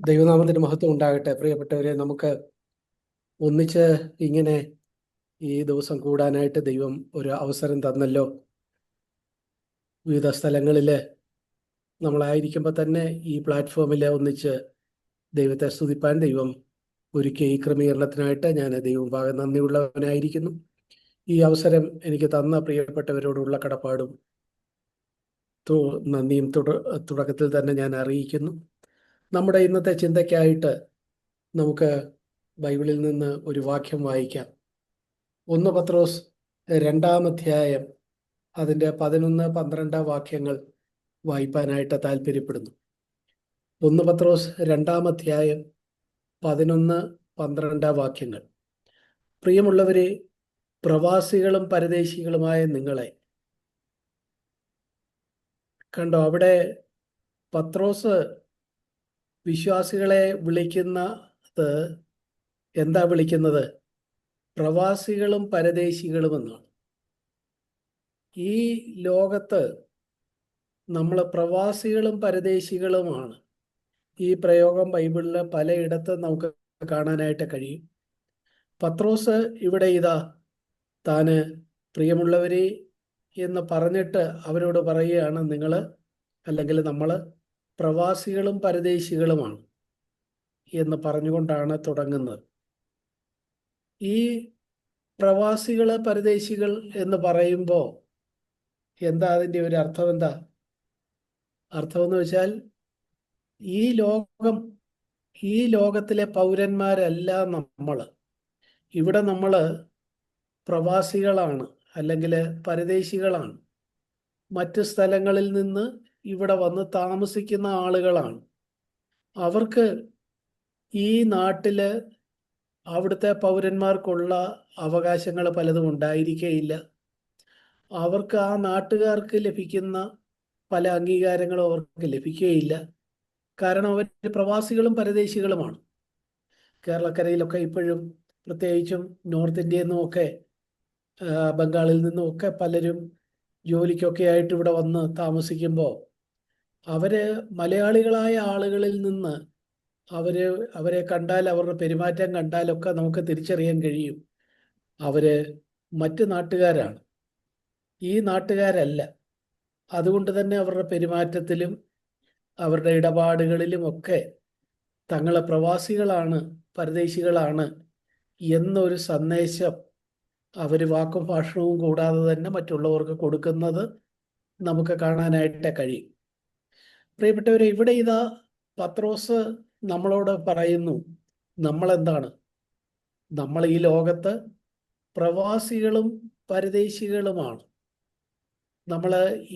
ദൈവനാമത്തിന് മഹത്വം ഉണ്ടാകട്ടെ. പ്രിയപ്പെട്ടവരെ, നമുക്ക് ഒന്നിച്ച് ഇങ്ങനെ ഈ ദിവസം കൂടാനായിട്ട് ദൈവം ഒരു അവസരം തന്നല്ലോ. വിവിധ സ്ഥലങ്ങളിൽ നമ്മളായിരിക്കുമ്പോൾ തന്നെ ഈ പ്ലാറ്റ്ഫോമിൽ ഒന്നിച്ച് ദൈവത്തെ സ്തുതിപ്പാൻ ദൈവം ഒരുക്കിയ ഈ ക്രമീകരണത്തിനായിട്ട് ഞാൻ ദൈവഭാഗം നന്ദിയുള്ളവനായിരിക്കുന്നു. ഈ അവസരം എനിക്ക് തന്ന പ്രിയപ്പെട്ടവരോടുള്ള കടപ്പാടും നന്ദിയും തുടക്കത്തിൽ തന്നെ ഞാൻ അറിയിക്കുന്നു. നമ്മുടെ ഇന്നത്തെ ചിന്തയ്ക്കായിട്ട് നമുക്ക് ബൈബിളിൽ നിന്ന് ഒരു വാക്യം വായിക്കാം. 1 പത്രോസ് 2-ാം അധ്യായം അതിൻ്റെ 11-12 വാക്യങ്ങൾ വായിപ്പാനായിട്ട് താല്പര്യപ്പെടുന്നു. 1 പത്രോസ് 2-ാം അധ്യായം 11-12 വാക്യങ്ങൾ. പ്രിയമുള്ളവരെ, പ്രവാസികളും പരദേശികളുമായ നിങ്ങളെ കണ്ടോ. അവിടെ പത്രോസ് വിശ്വാസികളെ വിളിക്കുന്നത് എന്താ വിളിക്കുന്നത്? പ്രവാസികളും പരദേശികളും എന്നാണ്. ഈ ലോകത്ത് നമ്മൾ പ്രവാസികളും പരദേശികളുമാണ്. ഈ പ്രയോഗം ബൈബിളിൽ പലയിടത്തും നമുക്ക് കാണാനായിട്ട് കഴിയും. പത്രോസ് ഇവിടെ താന് പ്രിയമുള്ളവരെ എന്ന് പറഞ്ഞിട്ട് അവരോട് പറയുകയാണ്, നിങ്ങൾ അല്ലെങ്കിൽ നമ്മൾ പ്രവാസികളും പരദേശികളുമാണ് എന്ന് പറഞ്ഞുകൊണ്ടാണ് തുടങ്ങുന്നത്. ഈ പ്രവാസികൾ പരദേശികൾ എന്ന് പറയുമ്പോൾ എന്താ അതിൻ്റെ ഒരു അർത്ഥം? അർത്ഥമെന്ന് വെച്ചാൽ ഈ ലോകത്തിലെ പൗരന്മാരല്ല നമ്മൾ. ഇവിടെ നമ്മൾ പ്രവാസികളാണ് അല്ലെങ്കിൽ പരദേശികളാണ്. മറ്റ് സ്ഥലങ്ങളിൽ നിന്ന് ഇവിടെ വന്ന് താമസിക്കുന്ന ആളുകളാണ്. അവർക്ക് ഈ നാട്ടിൽ അവിടുത്തെ പൗരന്മാർക്കുള്ള അവകാശങ്ങൾ പലതും ഉണ്ടായിരിക്കുകയില്ല. അവർക്ക് ആ നാട്ടുകാർക്ക് ലഭിക്കുന്ന പല അംഗീകാരങ്ങളും അവർക്ക് ലഭിക്കുകയില്ല. കാരണം അവർ പ്രവാസികളും പരദേശികളുമാണ്. കേരളക്കരയിലൊക്കെ ഇപ്പോഴും, പ്രത്യേകിച്ചും നോർത്ത് ഇന്ത്യയിൽ നിന്നുമൊക്കെ ബംഗാളിൽ നിന്നുമൊക്കെ പലരും ജോലിക്കൊക്കെ ആയിട്ട് ഇവിടെ വന്ന് താമസിക്കുമ്പോൾ മലയാളികളായ ആളുകളിൽ നിന്ന് അവരെ കണ്ടാൽ, അവരുടെ പെരുമാറ്റം കണ്ടാലൊക്കെ നമുക്ക് തിരിച്ചറിയാൻ കഴിയും മറ്റ് നാട്ടുകാരാണ്, ഈ നാട്ടുകാരല്ല. അതുകൊണ്ട് തന്നെ അവരുടെ പെരുമാറ്റത്തിലും അവരുടെ ഇടപാടുകളിലും ഒക്കെ തങ്ങളെ പ്രവാസികളാണ്, പരദേശികളാണ് എന്നൊരു സന്ദേശം അവർ വാക്കും ഭാഷണവും കൂടാതെ തന്നെ മറ്റുള്ളവർക്ക് കൊടുക്കുന്നത് നമുക്ക് കാണാനായിട്ട് കഴിയും. പ്രിയപ്പെട്ടവരെ, ഇവിടെ പത്രോസ് നമ്മളോട് പറയുന്നു, നമ്മളെന്താണ്? നമ്മൾ ഈ ലോകത്ത് പ്രവാസികളും പരദേശികളുമാണ്. നമ്മൾ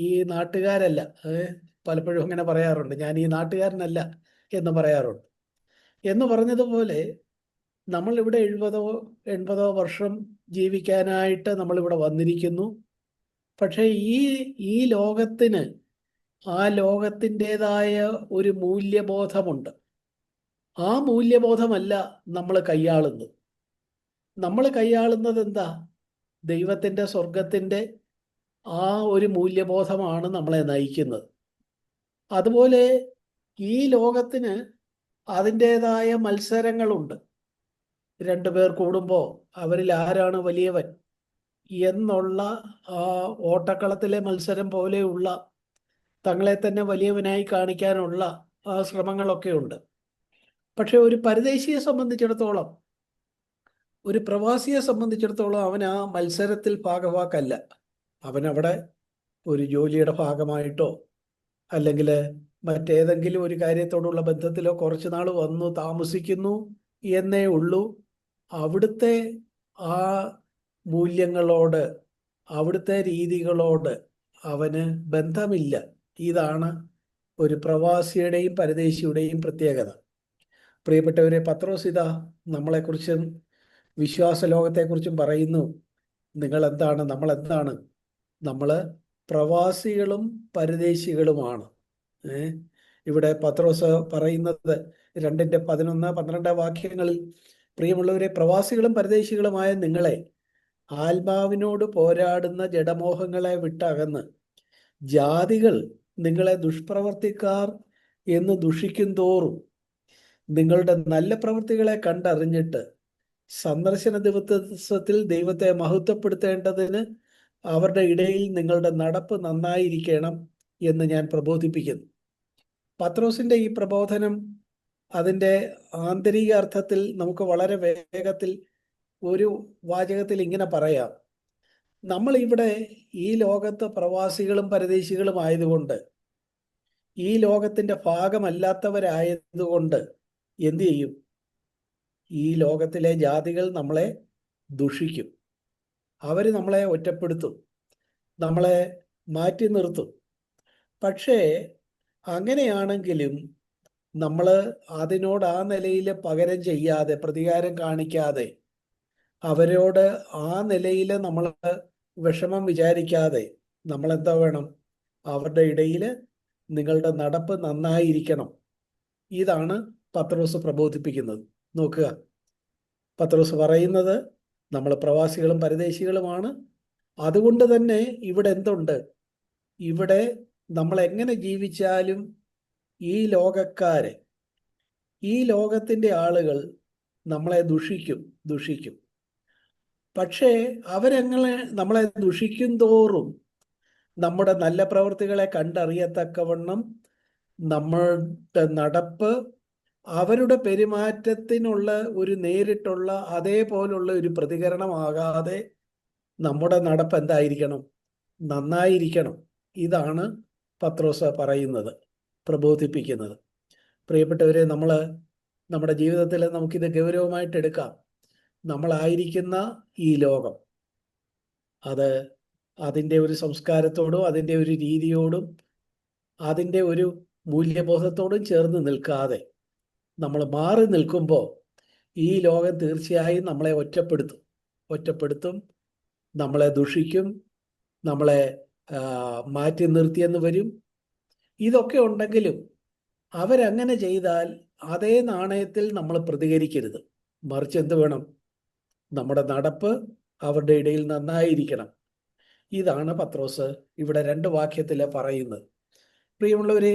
ഈ നാട്ടുകാരല്ല. പലപ്പോഴും അങ്ങനെ പറയാറുണ്ട്, ഞാൻ ഈ നാട്ടുകാരനല്ല എന്ന് പറയാറുണ്ട്. എന്ന് പറഞ്ഞതുപോലെ നമ്മളിവിടെ 70-80 വർഷം ജീവിക്കാനായിട്ട് നമ്മളിവിടെ വന്നിരിക്കുന്നു. പക്ഷേ ഈ ലോകത്തിന് ആ ലോകത്തിൻ്റെതായ ഒരു മൂല്യബോധമുണ്ട്. ആ മൂല്യബോധമല്ല നമ്മൾ കൈയാളുന്നത്. നമ്മൾ കൈയാളുന്നത് എന്താ? ദൈവത്തിൻ്റെ, സ്വർഗത്തിൻ്റെ ആ ഒരു മൂല്യബോധമാണ് നമ്മളെ നയിക്കുന്നത്. അതുപോലെ ഈ ലോകത്തിന് അതിൻ്റെതായ മത്സരങ്ങളുണ്ട്. 2 പേർ കൂടുമ്പോൾ അവരിൽ ആരാണ് വലിയവൻ എന്നുള്ള ആ ഓട്ടക്കളത്തിലെ മത്സരം പോലെയുള്ള തങ്ങളെ തന്നെ വലിയവനായി കാണിക്കാനുള്ള ആ ശ്രമങ്ങളൊക്കെ ഉണ്ട്. പക്ഷെ ഒരു പരദേശിയെ സംബന്ധിച്ചിടത്തോളം, ഒരു പ്രവാസിയെ സംബന്ധിച്ചിടത്തോളം അവൻ ആ മത്സരത്തിൽ ഭാഗവാക്കല്ല. അവനവിടെ ഒരു ജോലിയുടെ ഭാഗമായിട്ടോ അല്ലെങ്കിൽ മറ്റേതെങ്കിലും ഒരു കാര്യത്തോടുള്ള ബന്ധത്തിലോ കുറച്ച് നാൾ വന്നു താമസിക്കുന്നു എന്നേ ഉള്ളൂ. അവിടുത്തെ ആ മൂല്യങ്ങളോട്, അവിടുത്തെ രീതികളോട് അവന് ബന്ധമില്ല. ഇതാണ് ഒരു പ്രവാസിയുടെയും പരദേശിയുടെയും പ്രത്യേകത. പ്രിയപ്പെട്ടവരെ, പത്രോസ് നമ്മളെക്കുറിച്ചും വിശ്വാസ ലോകത്തെക്കുറിച്ചും പറയുന്നു, നിങ്ങളെന്താണ്? നമ്മളെന്താണ്? നമ്മൾ പ്രവാസികളും പരദേശികളുമാണ്. ഇവിടെ പത്രോസ് പറയുന്നത് 2-11-12 വാക്യങ്ങളിൽ, പ്രിയമുള്ളവരെ, പ്രവാസികളും പരദേശികളുമായ നിങ്ങളെ ആത്മാവിനോട് പോരാടുന്ന ജഡമോഹങ്ങളെ വിട്ടകന്ന് ജാതികൾ നിങ്ങളെ ദുഷ്പ്രവർത്തിക്കാർ എന്ന് ദുഷിക്കും തോറും നിങ്ങളുടെ നല്ല പ്രവൃത്തികളെ കണ്ടറിഞ്ഞിട്ട് സന്ദർശന ദിവസത്തിൽ ദൈവത്തെ മഹത്വപ്പെടുത്തേണ്ടതിന് അവരുടെ ഇടയിൽ നിങ്ങളുടെ നടപ്പ് നന്നായിരിക്കണം എന്ന് ഞാൻ പ്രബോധിപ്പിക്കുന്നു. പത്രോസിന്റെ ഈ പ്രബോധനം അതിൻ്റെ ആന്തരിക അർത്ഥത്തിൽ നമുക്ക് വളരെ വേഗത്തിൽ ഒരു വാചകത്തിൽ ഇങ്ങനെ പറയാം: നമ്മൾ ഇവിടെ ഈ ലോകത്ത് പ്രവാസികളും പരദേശികളും ആയതുകൊണ്ട്, ഈ ലോകത്തിന്റെ ഭാഗമല്ലാത്തവരായതുകൊണ്ട് എന്തു ചെയ്യും? ഈ ലോകത്തിലെ ജാതികൾ നമ്മളെ ദുഷിക്കും, അവർ നമ്മളെ ഒറ്റപ്പെടുത്തും, നമ്മളെ മാറ്റി നിർത്തും. പക്ഷേ അങ്ങനെയാണെങ്കിലും നമ്മൾ അതിനോട് ആ നിലയിൽ പകരം ചെയ്യാതെ, പ്രതികാരം കാണിക്കാതെ, അവരോട് ആ നിലയിൽ നമ്മൾ വിഷമം വിചാരിക്കാതെ നമ്മൾ എന്താ വേണം? അവരുടെ ഇടയിൽ നിങ്ങളുടെ നടപ്പ് നന്നായിരിക്കണം. ഇതാണ് പത്രോസ് പ്രബോധിപ്പിക്കുന്നത്. നോക്കുക, പത്രോസ് പറയുന്നത് നമ്മൾ പ്രവാസികളും പരദേശികളുമാണ്. അതുകൊണ്ട് തന്നെ ഇവിടെ എന്തുണ്ട്? ഇവിടെ നമ്മൾ എങ്ങനെ ജീവിച്ചാലും ഈ ലോകക്കാരെ, ഈ ലോകത്തിൻ്റെ ആളുകൾ നമ്മളെ ദുഷിക്കും. പക്ഷേ അവരെങ്ങനെ നമ്മളെ ദുഷിക്കും തോറും നമ്മുടെ നല്ല പ്രവൃത്തികളെ കണ്ടറിയത്തക്കവണ്ണം നമ്മളുടെ നടപ്പ് അവരുടെ പെരുമാറ്റത്തിനുള്ള ഒരു നേരിട്ടുള്ള അതേപോലുള്ള ഒരു പ്രതികരണമാകാതെ നമ്മുടെ നടപ്പ് എന്തായിരിക്കണം? നന്നായിരിക്കണം. ഇതാണ് പത്രോസ് പറയുന്നത്, പ്രബോധിപ്പിക്കുന്നത്. പ്രിയപ്പെട്ടവരെ, നമ്മുടെ ജീവിതത്തിൽ നമുക്കിത് ഗൗരവമായിട്ട് എടുക്കാം. നമ്മളായിരിക്കുന്ന ഈ ലോകം, അത് അതിൻ്റെ ഒരു സംസ്കാരത്തോടും അതിൻ്റെ ഒരു രീതിയോടും അതിൻ്റെ ഒരു മൂല്യബോധത്തോടും ചേർന്ന് നിൽക്കാതെ നമ്മൾ മാറി നിൽക്കുമ്പോൾ ഈ ലോകം തീർച്ചയായും നമ്മളെ ഒറ്റപ്പെടുത്തും, നമ്മളെ ദുഷിക്കും, നമ്മളെ മാറ്റി നിർത്തിയെന്ന് വരും. ഇതൊക്കെ ഉണ്ടെങ്കിലും അവരങ്ങനെ ചെയ്താൽ അതേ നാണയത്തിൽ നമ്മൾ പ്രതികരിക്കരുത്. മറിച്ച് എന്ത് വേണം? നമ്മുടെ നടപ്പ് അവരുടെ ഇടയിൽ നന്നായിരിക്കണം. ഇതാണ് പത്രോസ് ഇവിടെ 2 വാക്യത്തിൽ പറയുന്നത്. പ്രിയമുള്ളവരെ,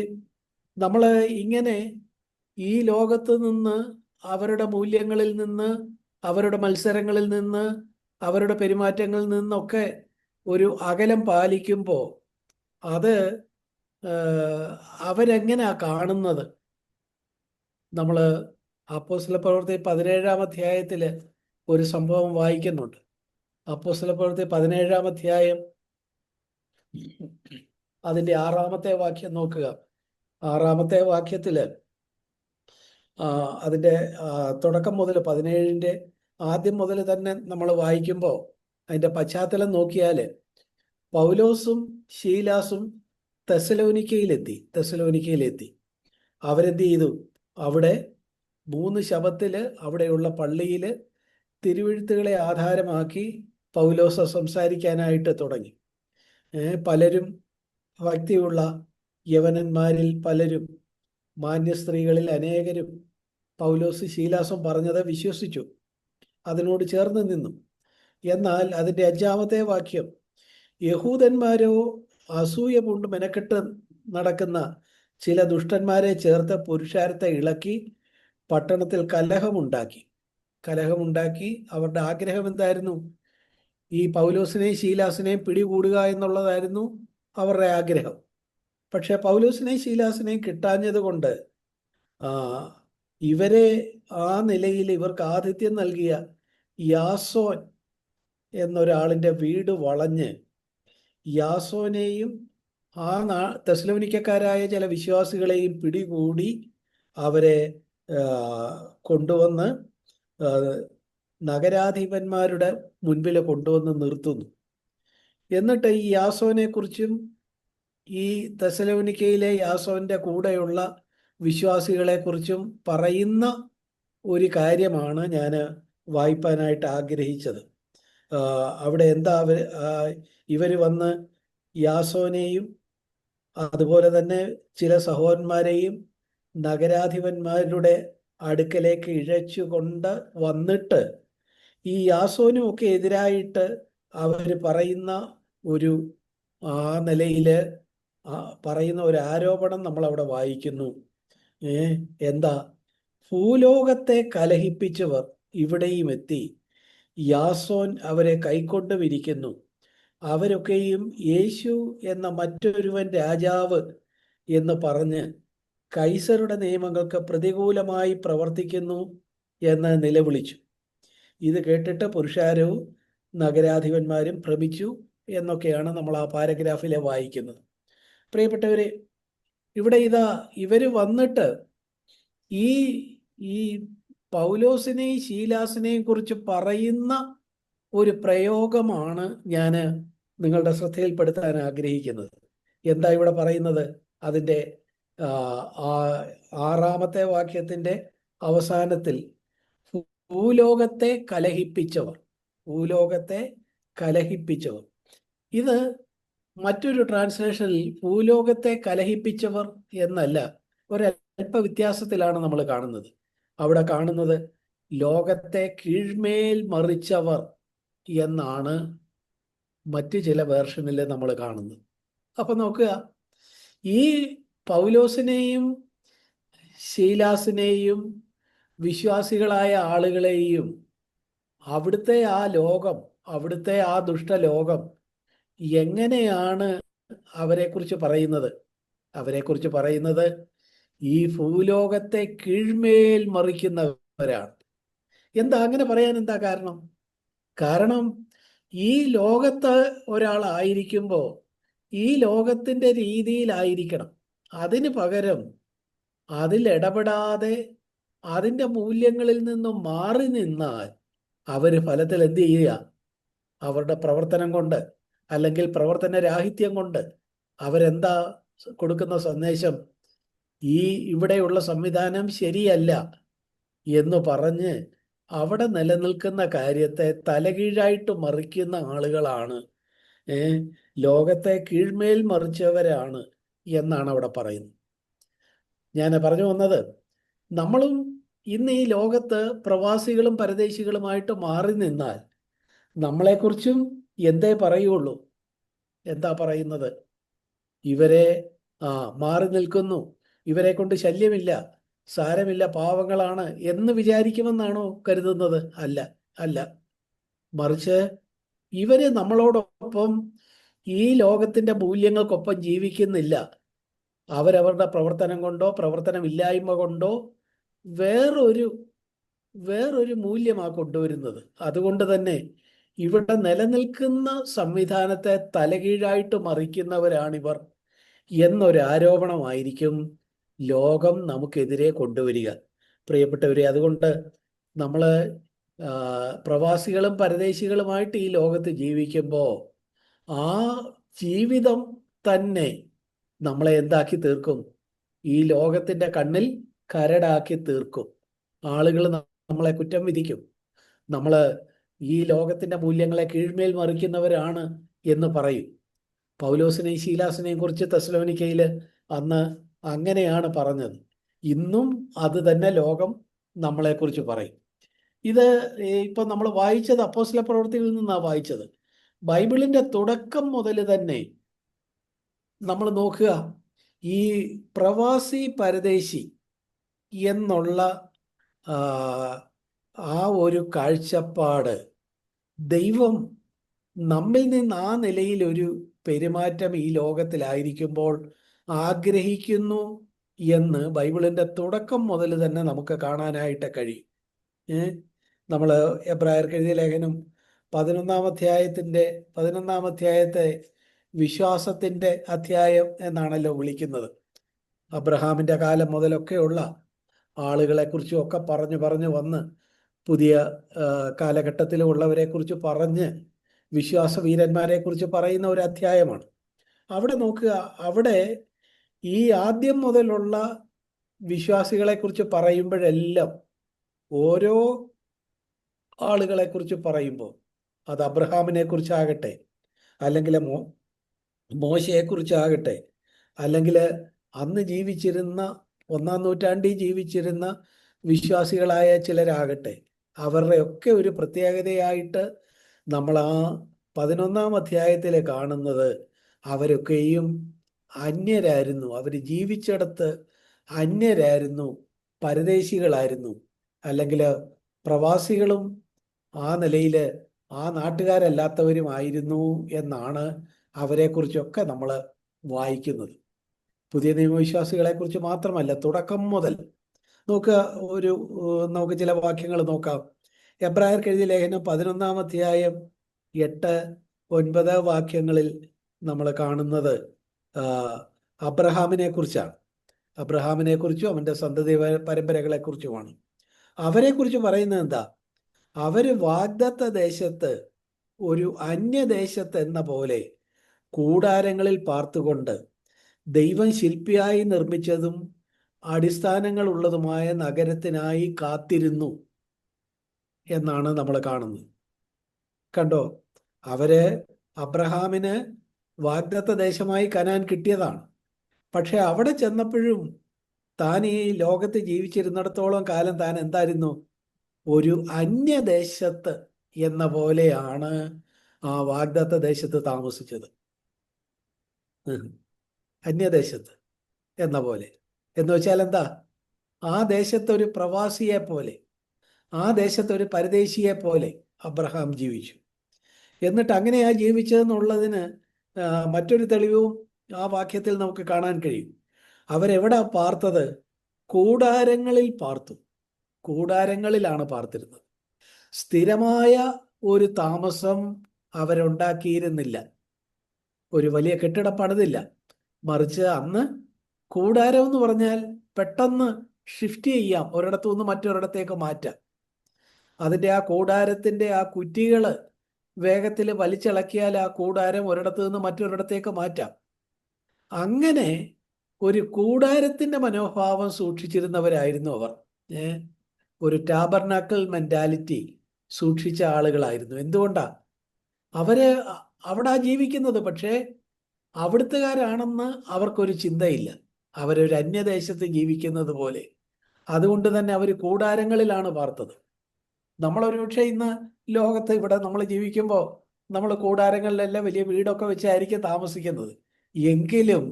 നമ്മൾ ഇങ്ങനെ ഈ ലോകത്ത് നിന്ന്, അവരുടെ മൂല്യങ്ങളിൽ നിന്ന്, അവരുടെ മത്സരങ്ങളിൽ നിന്ന്, അവരുടെ പെരുമാറ്റങ്ങളിൽ നിന്നൊക്കെ ഒരു അകലം പാലിക്കുമ്പോൾ അത് അവരെങ്ങനെയാ കാണുന്നത്? നമ്മൾ അപ്പോസ്തലപ്രവൃത്തി 17-ാം അധ്യായത്തിൽ ഒരു സംഭവം വായിക്കുന്നുണ്ട്. അപ്പോസ്തലപ്രവൃത്തി 17-ാം അധ്യായം അതിൻ്റെ 6-ാമത്തെ വാക്യം നോക്കുക. 6-ാമത്തെ വാക്യത്തിൽ അതിൻ്റെ തുടക്കം മുതൽ 17-ന്റെ ആദ്യം മുതൽ തന്നെ നമ്മൾ വായിക്കുമ്പോൾ അതിൻ്റെ പശ്ചാത്തലം നോക്കിയാൽ പൗലോസും ശീലാസും തെസ്സലോനിക്കയിലെത്തി. അവരെന്ത് ചെയ്തു? അവിടെ 3 ശബത്തിൽ അവിടെയുള്ള പള്ളിയിൽ തിരുവെഴുത്തുകളെ ആധാരമാക്കി പൗലോസ് സംസാരിക്കാനായിട്ട് തുടങ്ങി. പലരും, ഭക്തിയുള്ള യവനന്മാരിൽ പലരും, മാന്യ സ്ത്രീകളിൽ അനേകരും പൗലോസ് ശീലാസും പറഞ്ഞത് വിശ്വസിച്ചു, അതിനോട് ചേർന്ന് നിന്നു. എന്നാൽ അതിൻ്റെ 5-ാമത്തെ വാക്യം, യഹൂദന്മാരോ അസൂയ കൊണ്ട് മെനക്കെട്ട് നടക്കുന്ന ചില ദുഷ്ടന്മാരെ ചേർത്ത് പുരുഷാരത്തെ ഇളക്കി പട്ടണത്തിൽ കലഹമുണ്ടാക്കി. അവരുടെ ആഗ്രഹം എന്തായിരുന്നു? ഈ പൗലോസിനെയും ശീലാസിനെയും പിടികൂടുക എന്നുള്ളതായിരുന്നു അവരുടെ ആഗ്രഹം. പക്ഷെ പൗലോസിനെയും ശീലാസിനെയും കിട്ടാഞ്ഞത് കൊണ്ട് ഇവരെ ആ നിലയിൽ ഇവർക്ക് ആതിഥ്യം നൽകിയ യാസോൻ എന്നൊരാളിൻ്റെ വീട് വളഞ്ഞ് യാസോനെയും തെസ്സലോനിക്കക്കാരായ ചില വിശ്വാസികളെയും പിടികൂടി അവരെ കൊണ്ടുവന്ന് നഗരാധിപന്മാരുടെ മുൻപിൽ കൊണ്ടുവന്ന് നിർത്തുന്നു. എന്നിട്ട് ഈ യാസോനെ കുറിച്ചും ഈ തെസ്സലോനിക്കയിലെ യാസോന്റെ കൂടെയുള്ള വിശ്വാസികളെ കുറിച്ചും പറയുന്ന ഒരു കാര്യമാണ് ഞാൻ വായിപ്പാനായിട്ട് ആഗ്രഹിച്ചത്. അവിടെ എന്താ ഇവർ വന്ന് യാസോനെയും അതുപോലെ തന്നെ ചില സഹോദരന്മാരെയും നഗരാധിപന്മാരുടെ അടുക്കലേക്ക് ഇഴച്ചുകൊണ്ട് വന്നിട്ട് ഈ യാസോനും ഒക്കെ എതിരായിട്ട് അവർ പറയുന്ന ഒരു നിലയിൽ പറയുന്ന ഒരു ആരോപണം നമ്മളവിടെ വായിക്കുന്നു. എന്താ? ഭൂലോകത്തെ കലഹിപ്പിച്ചവർ ഇവിടെയും എത്തി. യാസോൻ അവരെ കൈക്കൊണ്ടുമിരിക്കുന്നു. അവരൊക്കെയും യേശു എന്ന മറ്റൊരുവൻ രാജാവ് എന്ന് പറഞ്ഞ് കൈസരുടെ നിയമങ്ങൾക്ക് പ്രതികൂലമായി പ്രവർത്തിക്കുന്നു എന്ന് നിലവിളിച്ചു. ഇത് കേട്ടിട്ട് പുരുഷാരവും നഗരാധിപന്മാരും ഭ്രമിച്ചു എന്നൊക്കെയാണ് നമ്മൾ ആ പാരഗ്രാഫിലെ വായിക്കുന്നത്. പ്രിയപ്പെട്ടവരെ, ഇവിടെ ഇവര് വന്നിട്ട് ഈ ഈ പൗലോസിനെയും ശീലാസിനെയും കുറിച്ച് പറയുന്ന ഒരു പ്രയോഗമാണ് ഞാൻ നിങ്ങളുടെ ശ്രദ്ധയിൽപ്പെടുത്താൻ ആഗ്രഹിക്കുന്നത്. എന്താ ഇവിടെ പറയുന്നത്? അതിൻ്റെ 6-ാമത്തെ വാക്യത്തിൻ്റെ അവസാനത്തിൽ ഭൂലോകത്തെ കലഹിപ്പിച്ചവർ, ഭൂലോകത്തെ കലഹിപ്പിച്ചവർ. ഇത് മറ്റൊരു ട്രാൻസ്ലേഷനിൽ ഭൂലോകത്തെ കലഹിപ്പിച്ചവർ എന്നല്ല, ഒരല്പ വ്യത്യാസത്തിലാണ് നമ്മൾ കാണുന്നത്. അവിടെ കാണുന്നത് ലോകത്തെ കീഴ്മേൽ മറിച്ചവർ എന്നാണ് മറ്റ് ചില വേർഷനിൽ നമ്മൾ കാണുന്നത്. അപ്പൊ നോക്കുക, ഈ പൗലോസിനെയും ശീലാസിനെയും വിശ്വാസികളായ ആളുകളെയും അവിടുത്തെ ആ ലോകം, അവിടുത്തെ ആ ദുഷ്ടലോകം എങ്ങനെയാണ് അവരെക്കുറിച്ച് പറയുന്നത്? അവരെക്കുറിച്ച് പറയുന്നത് ഈ ഭൂലോകത്തെ കീഴ്മേൽ മറിക്കുന്നവരാണ്. എന്താ അങ്ങനെ പറയാൻ എന്താ കാരണം? കാരണം ഈ ലോകത്ത് ഒരാളായിരിക്കുമ്പോൾ ഈ ലോകത്തിൻ്റെ രീതിയിലായിരിക്കണം. അതിന് പകരം അതിൽ ഇടപെടാതെ അതിൻ്റെ മൂല്യങ്ങളിൽ നിന്നും മാറി നിന്നാൽ അവർ ഫലത്തിൽ എന്ത് ചെയ്യുക? അവരുടെ പ്രവർത്തനം കൊണ്ട് അല്ലെങ്കിൽ പ്രവർത്തന രാഹിത്യം കൊണ്ട് അവരെന്താ കൊടുക്കുന്ന സന്ദേശം? ഈ ഇവിടെയുള്ള സംവിധാനം ശരിയല്ല എന്ന് പറഞ്ഞ് അവിടെ നിലനിൽക്കുന്ന കാര്യത്തെ തലകീഴായിട്ട് മറിക്കുന്ന ആളുകളാണ്, ലോകത്തെ കീഴ്മേൽ മറിച്ചവരാണ് എന്നാണ് അവിടെ പറയുന്നത്. ഞാൻ പറഞ്ഞു വന്നത്, നമ്മളും ഇന്ന് ഈ ലോകത്ത് പ്രവാസികളും പരദേശികളുമായിട്ട് മാറി നിന്നാൽ നമ്മളെക്കുറിച്ചും എന്തേ പറയുള്ളൂ? എന്താ പറയുന്നത്? ഇവരെ മാറി നിൽക്കുന്നു, ഇവരെ കൊണ്ട് ശല്യമില്ല, സാരമില്ല, പാവങ്ങളാണ് എന്ന് വിചാരിക്കുമെന്നാണോ കരുതുന്നത്? അല്ല, അല്ല. മറിച്ച് ഇവര് നമ്മളോടൊപ്പം ഈ ലോകത്തിന്റെ മൂല്യങ്ങൾക്കൊപ്പം ജീവിക്കുന്നില്ല. അവരവരുടെ പ്രവർത്തനം കൊണ്ടോ പ്രവർത്തനമില്ലായ്മ കൊണ്ടോ വേറൊരു മൂല്യമാണ് കൊണ്ടുവരുന്നത്. അതുകൊണ്ട് തന്നെ ഇവിടെ നിലനിൽക്കുന്ന സംവിധാനത്തെ തലകീഴായിട്ട് മറിക്കുന്നവരാണിവർ എന്നൊരു ആരോപണമായിരിക്കും ലോകം നമുക്കെതിരെ കൊണ്ടുവരിക. പ്രിയപ്പെട്ടവരെ, അതുകൊണ്ട് നമ്മൾ പ്രവാസികളും പരദേശികളുമായിട്ട് ഈ ലോകത്ത് ജീവിക്കുമ്പോൾ ആ ജീവിതം തന്നെ നമ്മളെ എന്താക്കി തീർക്കും? ഈ ലോകത്തിൻ്റെ കണ്ണിൽ കരടാക്കി തീർക്കും. ആളുകൾ നമ്മളെ കുറ്റം വിധിക്കും. നമ്മൾ ഈ ലോകത്തിൻ്റെ മൂല്യങ്ങളെ കീഴ്മേൽ മറിക്കുന്നവരാണ് എന്ന് പറയും. പൗലോസിനെയും ശീലാസിനെയും കുറിച്ച് തെസ്സലോനിക്കയിൽ അന്ന് അങ്ങനെയാണ് പറഞ്ഞത്. ഇന്നും അത് തന്നെ ലോകം നമ്മളെക്കുറിച്ച് പറയും. ഇത് ഇപ്പം നമ്മൾ വായിച്ചത് അപ്പോസ്തല പ്രവൃത്തികളിൽ നിന്നാണ് വായിച്ചത്. ബൈബിളിൻ്റെ തുടക്കം മുതൽ തന്നെ നമ്മൾ നോക്കുക, ഈ പ്രവാസി പരദേശി എന്നുള്ള ആ ഒരു കാഴ്ചപ്പാട് ദൈവം നമ്മിൽ നിന്ന് ആ നിലയിൽ ഒരു പെരുമാറ്റം ഈ ലോകത്തിലായിരിക്കുമ്പോൾ ആഗ്രഹിക്കുന്നു എന്ന് ബൈബിളിൻ്റെ തുടക്കം മുതൽ തന്നെ നമുക്ക് കാണാനായിട്ട് കഴിയും. നമ്മൾ എബ്രായർക്ക് എഴുതിയ ലേഖനം 11-ാം അധ്യായത്തെ വിശ്വാസത്തിൻ്റെ അധ്യായം എന്നാണല്ലോ വിളിക്കുന്നത്. അബ്രഹാമിൻ്റെ കാലം മുതലൊക്കെയുള്ള ആളുകളെക്കുറിച്ചും ഒക്കെ പറഞ്ഞു വന്ന് പുതിയ കാലഘട്ടത്തിലുള്ളവരെ കുറിച്ച് പറഞ്ഞ് വിശ്വാസവീരന്മാരെ കുറിച്ച് പറയുന്ന ഒരു അധ്യായമാണ്. അവിടെ നോക്കുക, അവിടെ ഈ ആദ്യം മുതലുള്ള വിശ്വാസികളെക്കുറിച്ച് പറയുമ്പോഴെല്ലാം ഓരോ ആളുകളെക്കുറിച്ച് പറയുമ്പോൾ അത് അബ്രഹാമിനെ കുറിച്ചാകട്ടെ, അല്ലെങ്കിൽ മോശയെക്കുറിച്ചാകട്ടെ, അല്ലെങ്കിൽ അന്ന് ജീവിച്ചിരുന്ന 1-ാം നൂറ്റാണ്ടിൽ ജീവിച്ചിരുന്ന വിശ്വാസികളായ ചിലരാകട്ടെ, അവരുടെ ഒക്കെ ഒരു പ്രത്യേകതയായിട്ട് നമ്മൾ ആ 11-ാം അധ്യായത്തിൽ കാണുന്നത് അവരൊക്കെയും അന്യരായിരുന്നു. അവർ ജീവിച്ചിടത്ത് അന്യരായിരുന്നു പരദേശികളായിരുന്നു, അല്ലെങ്കിൽ പ്രവാസികളും ആ നിലയിൽ ആ നാട്ടുകാരല്ലാത്തവരുമായിരുന്നു എന്നാണ് അവരെക്കുറിച്ചൊക്കെ നമ്മൾ വായിക്കുന്നത്. പുതിയ നിയമവിശ്വാസികളെ കുറിച്ച് മാത്രമല്ല, തുടക്കം മുതൽ നോക്കുക. നമുക്ക് ചില വാക്യങ്ങൾ നോക്കാം. എബ്രായർക്ക് എഴുതിയ ലേഖനം 11-ാം അധ്യായം 8-9 വാക്യങ്ങളിൽ നമ്മൾ കാണുന്നത് അബ്രഹാമിനെ കുറിച്ചാണ്. അബ്രഹാമിനെ കുറിച്ചും അവൻ്റെ സന്തതി പരമ്പരകളെ കുറിച്ചുമാണ്. അവരെ കുറിച്ച് പറയുന്നത് എന്താ? അവര് വാഗ്ദത്ത ദേശത്ത് ഒരു അന്യദേശത്ത് എന്ന പോലെ കൂടാരങ്ങളിൽ പാർത്തുകൊണ്ട് ദൈവം ശില്പിയായി നിർമ്മിച്ചതും അടിസ്ഥാനങ്ങൾ ഉള്ളതുമായ നഗരത്തിനായി കാത്തിരുന്നു എന്നാണ് നമ്മൾ കാണുന്നത്. കണ്ടോ, അബ്രഹാമിന് വാഗ്ദത്ത ദേശമായി കനാൻ കിട്ടിയതാണ്. പക്ഷെ അവിടെ ചെന്നപ്പോഴും താൻ ഈ ലോകത്ത് ജീവിച്ചിരുന്നിടത്തോളം കാലം താൻ എന്തായിരുന്നു? ഒരു അന്യദേശത്ത് എന്ന പോലെയാണ് ആ വാഗ്ദത്ത ദേശത്ത് താമസിച്ചത്. അന്യദേശത്ത് എന്ന പോലെ എന്ന് വെച്ചാൽ എന്താ? ആ ദേശത്ത് ഒരു പ്രവാസിയെ പോലെ, ആ ദേശത്ത് ഒരു പരദേശിയെ പോലെ അബ്രഹാം ജീവിച്ചു. എന്നിട്ട് അങ്ങനെയാ ജീവിച്ചതെന്നുള്ളതിന് മറ്റൊരു തെളിവും ആ വാക്യത്തിൽ നമുക്ക് കാണാൻ കഴിയും. അവരെവിടെ പാർത്തത്? കൂടാരങ്ങളിൽ പാർത്തു. കൂടാരങ്ങളിലാണ് പാർത്തിരുന്നത്. സ്ഥിരമായ ഒരു താമസം അവരുണ്ടാക്കിയിരുന്നില്ല. ഒരു വലിയ കെട്ടിടം പണിതില്ല. മറിച്ച് അന്ന് കൂടാരം എന്ന് പറഞ്ഞാൽ പെട്ടെന്ന് ഷിഫ്റ്റ് ചെയ്യാം, ഒരിടത്തു നിന്ന് മറ്റൊരിടത്തേക്ക് മാറ്റാം. അതിൻ്റെ ആ കൂടാരത്തിൻ്റെ ആ കുറ്റികൾ വേഗത്തിൽ വലിച്ചിളക്കിയാൽ ആ കൂടാരം ഒരിടത്തു നിന്ന് മറ്റൊരിടത്തേക്ക് മാറ്റാം. അങ്ങനെ ഒരു കൂടാരത്തിൻ്റെ മനോഭാവം സൂക്ഷിച്ചിരുന്നവരായിരുന്നു അവർ. ഒരു ടാബർനാക്കിൾ മെന്റാലിറ്റി സൂക്ഷിച്ച ആളുകളായിരുന്നു. എന്തുകൊണ്ടാ? അവര് അവിടെ ജീവിക്കുന്നത്, പക്ഷേ അവിടുത്തുകാരാണെന്ന് അവർക്കൊരു ചിന്തയില്ല. അവരൊരു അന്യദേശത്ത് ജീവിക്കുന്നത് പോലെ. അതുകൊണ്ട് തന്നെ അവർ കൂടാരങ്ങളിലാണ് പാർത്തത്. നമ്മളൊരു പക്ഷേ ഇന്ന് ലോകത്ത് ഇവിടെ നമ്മൾ ജീവിക്കുമ്പോൾ നമ്മൾ കൂടാരങ്ങളിലെല്ലാം വലിയ വീടൊക്കെ വെച്ചായിരിക്കും താമസിക്കുന്നത്. എങ്കിലും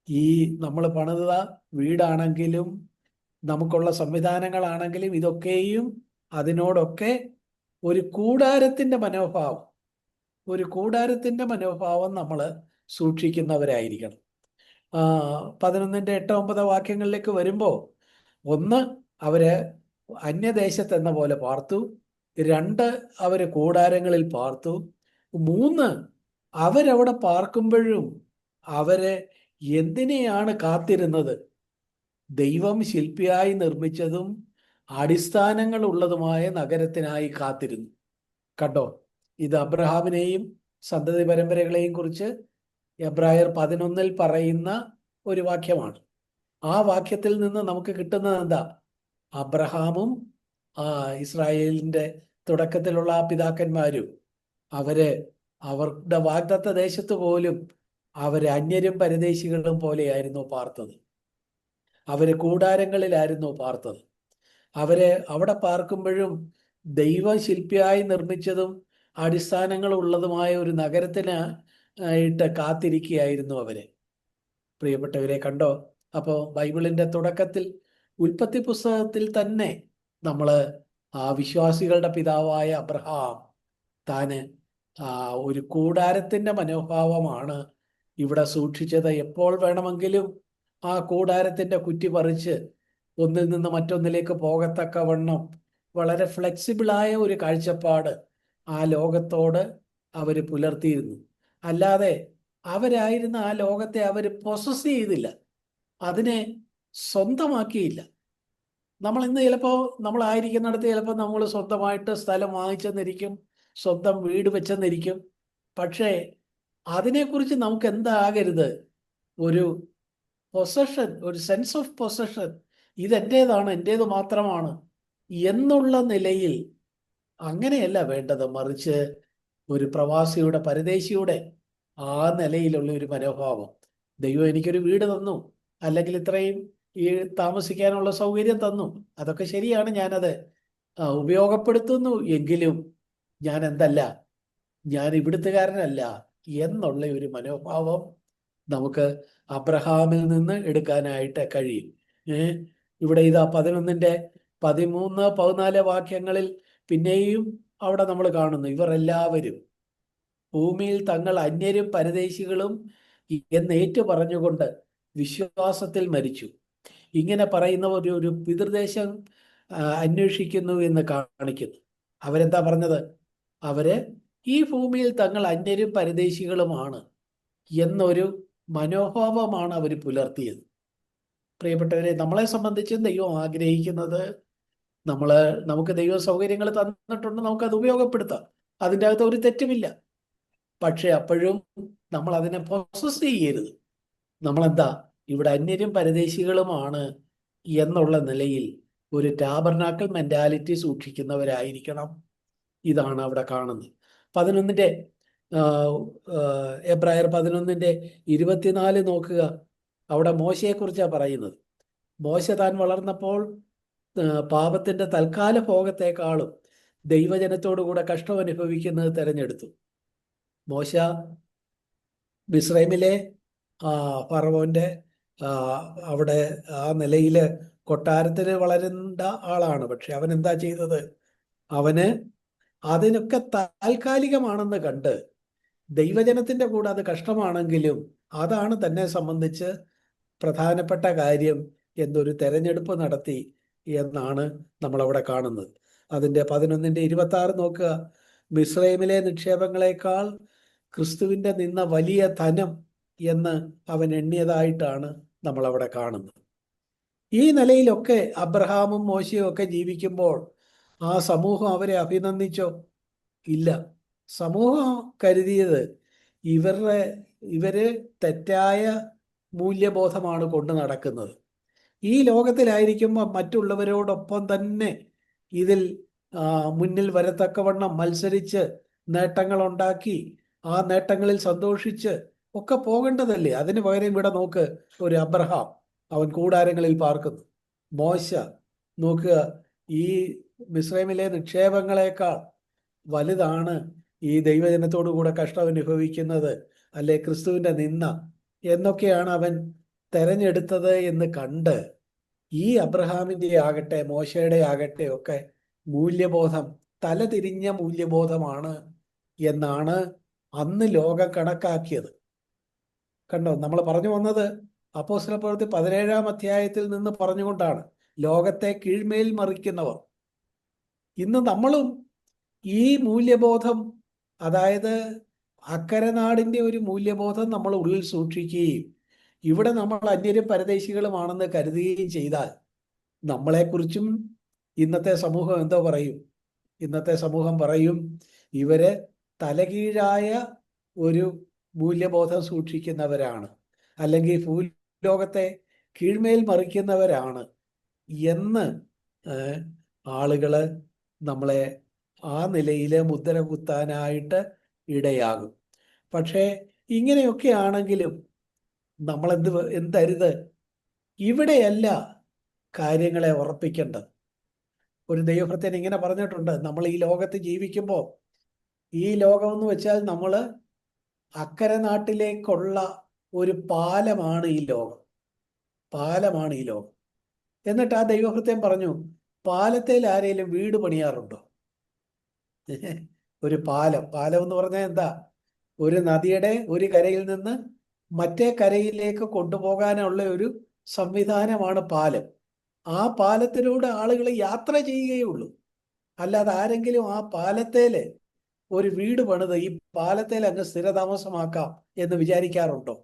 ഈ നമ്മൾ പണിത വീടാണെങ്കിലും നമുക്കുള്ള സംവിധാനങ്ങളാണെങ്കിലും ഇതൊക്കെയും അതിനോടൊക്കെ ഒരു കൂടാരത്തിൻ്റെ മനോഭാവം നമ്മൾ സൂക്ഷിക്കുന്നവരായിരിക്കണം. 11-ന്റെ 8-9 വാക്യങ്ങളിലേക്ക് വരുമ്പോൾ, 1, അവര് അന്യദേശത്ത് എന്ന പോലെ പാർത്തു. 2, അവര് കൂടാരങ്ങളിൽ പാർത്തു. 3, അവരവിടെ പാർക്കുമ്പോഴും അവര് എന്തിനെയാണ് കാത്തിരുന്നത്? ദൈവം ശില്പിയായി നിർമ്മിച്ചതും അടിസ്ഥാനങ്ങൾ ഉള്ളതുമായ നഗരത്തിനായി കാത്തിരുന്നു. കണ്ടോ, ഇത് അബ്രഹാമിനെയും സന്തതി പരമ്പരകളെയും കുറിച്ച് എബ്രായർ 11-ൽ പറയുന്ന ഒരു വാക്യമാണ്. ആ വാക്യത്തിൽ നിന്ന് നമുക്ക് കിട്ടുന്നത് എന്താ? അബ്രഹാമും ഇസ്രായേലിന്റെ തുടക്കത്തിലുള്ള ആ പിതാക്കന്മാരും അവരുടെ വാഗ്ദത്ത ദേശത്ത് പോലും അവര് അന്യരും പരദേശികളും പോലെയായിരുന്നു പാർത്തത്. അവര് കൂടാരങ്ങളിലായിരുന്നു പാർത്തത്. അവിടെ പാർക്കുമ്പോഴും ദൈവം ശില്പിയായി നിർമ്മിച്ചതും അടിസ്ഥാനങ്ങൾ ഉള്ളതുമായ ഒരു നഗരത്തിനായിട്ട് കാത്തിരിക്കുകയായിരുന്നു അവര്. പ്രിയപ്പെട്ടവരെ, കണ്ടോ? അപ്പോൾ ബൈബിളിന്റെ തുടക്കത്തിൽ, ഉൽപ്പത്തി പുസ്തകത്തിൽ തന്നെ നമ്മൾ ആ വിശ്വാസികളുടെ പിതാവായ അബ്രഹാം താന് ഒരു കൂടാരത്തിന്റെ മനോഭാവമാണ് ഇവിടെ സൂക്ഷിച്ചത്. എപ്പോൾ വേണമെങ്കിലും ആ കൂടാരത്തിന്റെ കുറ്റി പറിച്ച് ഒന്നിൽ നിന്ന് മറ്റൊന്നിലേക്ക് പോകത്തക്കവണ്ണം വളരെ ഫ്ലെക്സിബിളായ ഒരു കാഴ്ചപ്പാട് ആ ലോകത്തോട് അവർ പുലർത്തിയിരുന്നു. അല്ലാതെ അവരായിരുന്ന ആ ലോകത്തെ അവർ പൊസസ് ചെയ്തില്ല, അതിനെ സ്വന്തമാക്കിയില്ല. നമ്മൾ ഇന്ന് ചിലപ്പോൾ നമ്മളായിരിക്കുന്നിടത്ത് ചിലപ്പോൾ നമ്മൾ സ്വന്തമായിട്ട് സ്ഥലം വാങ്ങിച്ചെന്നിരിക്കും, സ്വന്തം വീട് വെച്ചെന്നിരിക്കും. പക്ഷേ അതിനെക്കുറിച്ച് നമുക്ക് എന്താകരുത്? ഒരു പൊസഷൻ, ഒരു സെൻസ് ഓഫ് പൊസഷൻ, ഇതെൻ്റേതാണ്, എൻ്റേത് മാത്രമാണ് എന്നുള്ള നിലയിൽ അങ്ങനെയല്ല വേണ്ടത്. മറിച്ച് ഒരു പ്രവാസിയുടെ, പരദേശിയുടെ ആ നിലയിലുള്ള ഒരു മനോഭാവം. ദൈവം എനിക്കൊരു വീട് തന്നു, അല്ലെങ്കിൽ ഇത്രയും ഈ താമസിക്കാനുള്ള സൗകര്യം തന്നു, അതൊക്കെ ശരിയാണ്, ഞാനത് ഉപയോഗപ്പെടുത്തുന്നു. എങ്കിലും ഞാൻ എന്തല്ല, ഞാൻ ഇവിടുത്തുകാരനല്ല എന്നുള്ള ഒരു മനോഭാവം നമുക്ക് അബ്രഹാമിൽ നിന്ന് എടുക്കാനായിട്ട് കഴിയും. ഇവിടെ ഇതാ 11-ന്റെ 13-14 വാക്യങ്ങളിൽ പിന്നെയും അവിടെ നമ്മൾ കാണുന്നു, ഇവർ എല്ലാവരും ഭൂമിയിൽ തങ്ങൾ അന്യരും പരദേശികളും എന്നേറ്റു പറഞ്ഞുകൊണ്ട് വിശ്വാസത്തിൽ മരിച്ചു. ഇങ്ങനെ പറയുന്ന ഒരു പിതൃദേശം അന്വേഷിക്കുന്നു എന്ന് കാണിക്കുന്നു. അവരെന്താ പറഞ്ഞത്? അവര് ഈ ഭൂമിയിൽ തങ്ങൾ അന്യരും പരദേശികളുമാണ് എന്നൊരു മനോഭാവമാണ് അവർ പുലർത്തിയത്. പ്രിയപ്പെട്ടവരെ, നമ്മളെ സംബന്ധിച്ച് ദൈവം ആഗ്രഹിക്കുന്നത് നമുക്ക് ദൈവ സൗകര്യങ്ങൾ തന്നിട്ടുണ്ട്, നമുക്കത് ഉപയോഗപ്പെടുത്താം, അതിൻ്റെ അകത്ത് ഒരു തെറ്റുമില്ല. പക്ഷെ അപ്പോഴും നമ്മൾ അതിനെ പ്രോസസ് ചെയ്യരുത്. നമ്മളെന്താ ഇവിടെ അന്യരും പരദേശികളുമാണ് എന്നുള്ള നിലയിൽ ഒരു ടാബർനാക്കൽ മെന്റാലിറ്റി സൂക്ഷിക്കുന്നവരായിരിക്കണം. ഇതാണ് അവിടെ കാണുന്നത്. 11-ന്റെ എബ്രായർ 11-ന്റെ 24 നോക്കുക. അവിടെ മോശയെക്കുറിച്ചാണ് പറയുന്നത്. മോശ താൻ വളർന്നപ്പോൾ പാപത്തിന്റെ തൽക്കാല ഭോഗത്തെക്കാളും ദൈവജനത്തോടു കൂടെ കഷ്ടം അനുഭവിക്കുന്നത് തെരഞ്ഞെടുത്തു. മോശ മിസ്രൈമിലെ ഫറവോന്റെ അവിടെ ആ നിലയില് കൊട്ടാരത്തിൽ വളരേണ്ട ആളാണ്. പക്ഷെ അവൻ എന്താ ചെയ്തത്? അവന് അതിനൊക്കെ താൽക്കാലികമാണെന്ന് കണ്ട് ദൈവജനത്തിന്റെ കൂടെ അത് കഷ്ടമാണെങ്കിലും അതാണ് തന്നെ സംബന്ധിച്ച് പ്രധാനപ്പെട്ട കാര്യം എന്നൊരു തെരഞ്ഞെടുപ്പ് നടത്തി എന്നാണ് നമ്മളവിടെ കാണുന്നത്. അതിൻ്റെ 11-ന്റെ 26 നോക്കുക. മിസ്രൈമിലെ നിക്ഷേപങ്ങളെക്കാൾ ക്രിസ്തുവിൻ്റെ നിന്ന വലിയ ധനം എന്ന് അവൻ എണ്ണിയതായിട്ടാണ് നമ്മളവിടെ കാണുന്നത്. ഈ നിലയിലൊക്കെ അബ്രഹാമും മോശയും ഒക്കെ ജീവിക്കുമ്പോൾ ആ സമൂഹം അവരെ അഭിനന്ദിച്ചോ? ഇല്ല. സമൂഹം കരുതിയത് ഇവര് തെറ്റായ മൂല്യബോധമാണ് കൊണ്ട് നടക്കുന്നത്. ഈ ലോകത്തിലായിരിക്കുമ്പോൾ മറ്റുള്ളവരോടൊപ്പം തന്നെ ഇതിൽ മുന്നിൽ വരത്തക്കവണ്ണം മത്സരിച്ച് നേട്ടങ്ങൾ ഉണ്ടാക്കി ആ നേട്ടങ്ങളിൽ സന്തോഷിച്ച് ഒക്കെ പോകേണ്ടതല്ലേ. അതിന് പകരം ഇവിടെ നോക്ക്, ഒരു അബ്രഹാം, അവൻ കൂടാരങ്ങളിൽ പാർക്കുന്നു. മോശ നോക്കുക, ഈ മിസ്രൈമിലെ നിക്ഷേപങ്ങളെക്കാൾ വലുതാണ് ഈ ദൈവജനത്തോടു കൂടെ കഷ്ടം അനുഭവിക്കുന്നത്, അല്ലെ ക്രിസ്തുവിന്റെ നിന്ന എന്നൊക്കെയാണ് അവൻ തെരഞ്ഞെടുത്തത് എന്ന് കണ്ട് ഈ അബ്രഹാമിന്റെ ആകട്ടെ മോശയുടെ ആകട്ടെ ഒക്കെ മൂല്യബോധം തലതിരിഞ്ഞ മൂല്യബോധമാണ് എന്നാണ് അന്ന് ലോകം കണക്കാക്കിയത്. കണ്ടോ, നമ്മൾ പറഞ്ഞു വന്നത് അപ്പോസ്തലപ്രവൃത്തി 17-ാം അധ്യായത്തിൽ നിന്ന് പറഞ്ഞുകൊണ്ടാണ് ലോകത്തെ കീഴ്മേൽ മറിക്കുന്നവർ. ഇന്ന് നമ്മളും ഈ മൂല്യബോധം, അതായത് അക്കരനാടിന്റെ ഒരു മൂല്യബോധം നമ്മൾ ഉള്ളിൽ സൂക്ഷിക്കുകയും ഇവിടെ നമ്മൾ അന്യരും പരദേശികളുമാണെന്ന് കരുതുകയും ചെയ്താൽ നമ്മളെക്കുറിച്ചും ഇന്നത്തെ സമൂഹം എന്തോ പറയും? ഇന്നത്തെ സമൂഹം പറയും, ഇവര് തലകീഴായ ഒരു മൂല്യബോധം സൂക്ഷിക്കുന്നവരാണ്, അല്ലെങ്കിൽ ഭൂലോകത്തെ കീഴ്മേൽ മറിക്കുന്നവരാണ് എന്ന് ആളുകള് നമ്മളെ ആ നിലയിൽ മുദ്ര കുത്താനായിട്ട് ഇടയാകും. പക്ഷേ ഇങ്ങനെയൊക്കെ ആണെങ്കിലും നമ്മൾ എന്തരുത്, ഇവിടെയല്ല കാര്യങ്ങളെ ഉറപ്പിക്കേണ്ടത്. ഒരു ദൈവഭൃത്യൻ ഇങ്ങനെ പറഞ്ഞിട്ടുണ്ട്, നമ്മൾ ഈ ലോകത്ത് ജീവിക്കുമ്പോൾ, ഈ ലോകമെന്ന് വെച്ചാൽ നമ്മൾ അക്കരെ നാട്ടിലേക്കുള്ള ഒരു പാലമാണ് ഈ ലോകം, പാലമാണ് ഈ ലോകം. എന്നിട്ട് ആ ദൈവഭൃത്യൻ പറഞ്ഞു, പാലത്തിൽ ആരെങ്കിലും വീട് പണിയാറുണ്ടോ? ഒരു പാലം എന്ന് പറഞ്ഞാൽ എന്താ? ഒരു നദിയുടെ ഒരു കരയിൽ നിന്ന് മറ്റേ കരയിലേക്ക് കൊണ്ടുപോകാനുള്ള ഒരു സംവിധാനമാണ് പാലം. ആ പാലത്തിലൂടെ ആളുകൾ യാത്ര ചെയ്യുകയുള്ളൂ. അല്ലാതെ ആരെങ്കിലും ആ പാലത്തേല് ഒരു വീട് പണിത് ഈ പാലത്തേൽ അങ്ങ് സ്ഥിരതാമസമാക്കാം എന്ന് വിചാരിക്കാറുണ്ടോ?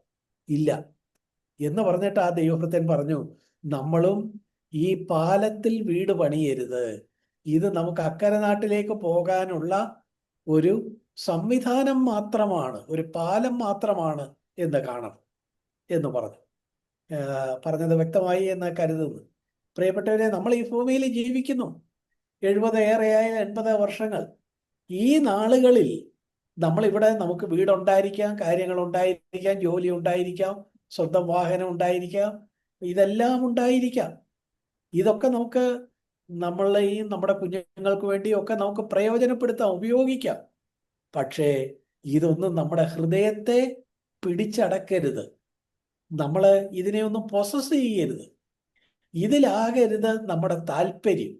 ഇല്ല. എന്ന് പറഞ്ഞിട്ട് ആ ദൈവഭൃത്യൻ പറഞ്ഞു, നമ്മളും ഈ പാലത്തിൽ വീട് പണിയരുത്, ഇത് നമുക്ക് അക്കരെ നാട്ടിലേക്ക് പോകാനുള്ള ഒരു സംവിധാനം മാത്രമാണ്, ഒരു പാലം മാത്രമാണ് എന്ന് കാണണം എന്ന് പറഞ്ഞത് വ്യക്തമായി എന്ന് കരുതുന്നു. പ്രിയപ്പെട്ടവരെ, നമ്മൾ ഈ ഭൂമിയിൽ ജീവിക്കുന്നു 70 ഏറെയായ 80 വർഷങ്ങൾ. ഈ നാളുകളിൽ നമ്മളിവിടെ നമുക്ക് വീടുണ്ടായിരിക്കാം, കാര്യങ്ങൾ ഉണ്ടായിരിക്കാം, ജോലി ഉണ്ടായിരിക്കാം, സ്വന്തം വാഹനം ഉണ്ടായിരിക്കാം, ഇതെല്ലാം ഉണ്ടായിരിക്കാം. ഇതൊക്കെ നമുക്ക് നമ്മുടെ കുഞ്ഞുങ്ങൾക്ക് വേണ്ടിയൊക്കെ നമുക്ക് പ്രയോജനപ്പെടുത്താം, ഉപയോഗിക്കാം. പക്ഷേ ഇതൊന്നും നമ്മുടെ ഹൃദയത്തെ പിടിച്ചടക്കരുത്. നമ്മൾ ഇതിനെ ഒന്നും പൊസസ് ചെയ്യരുത്. ഇതിലാകരുത് നമ്മുടെ താല്പര്യം.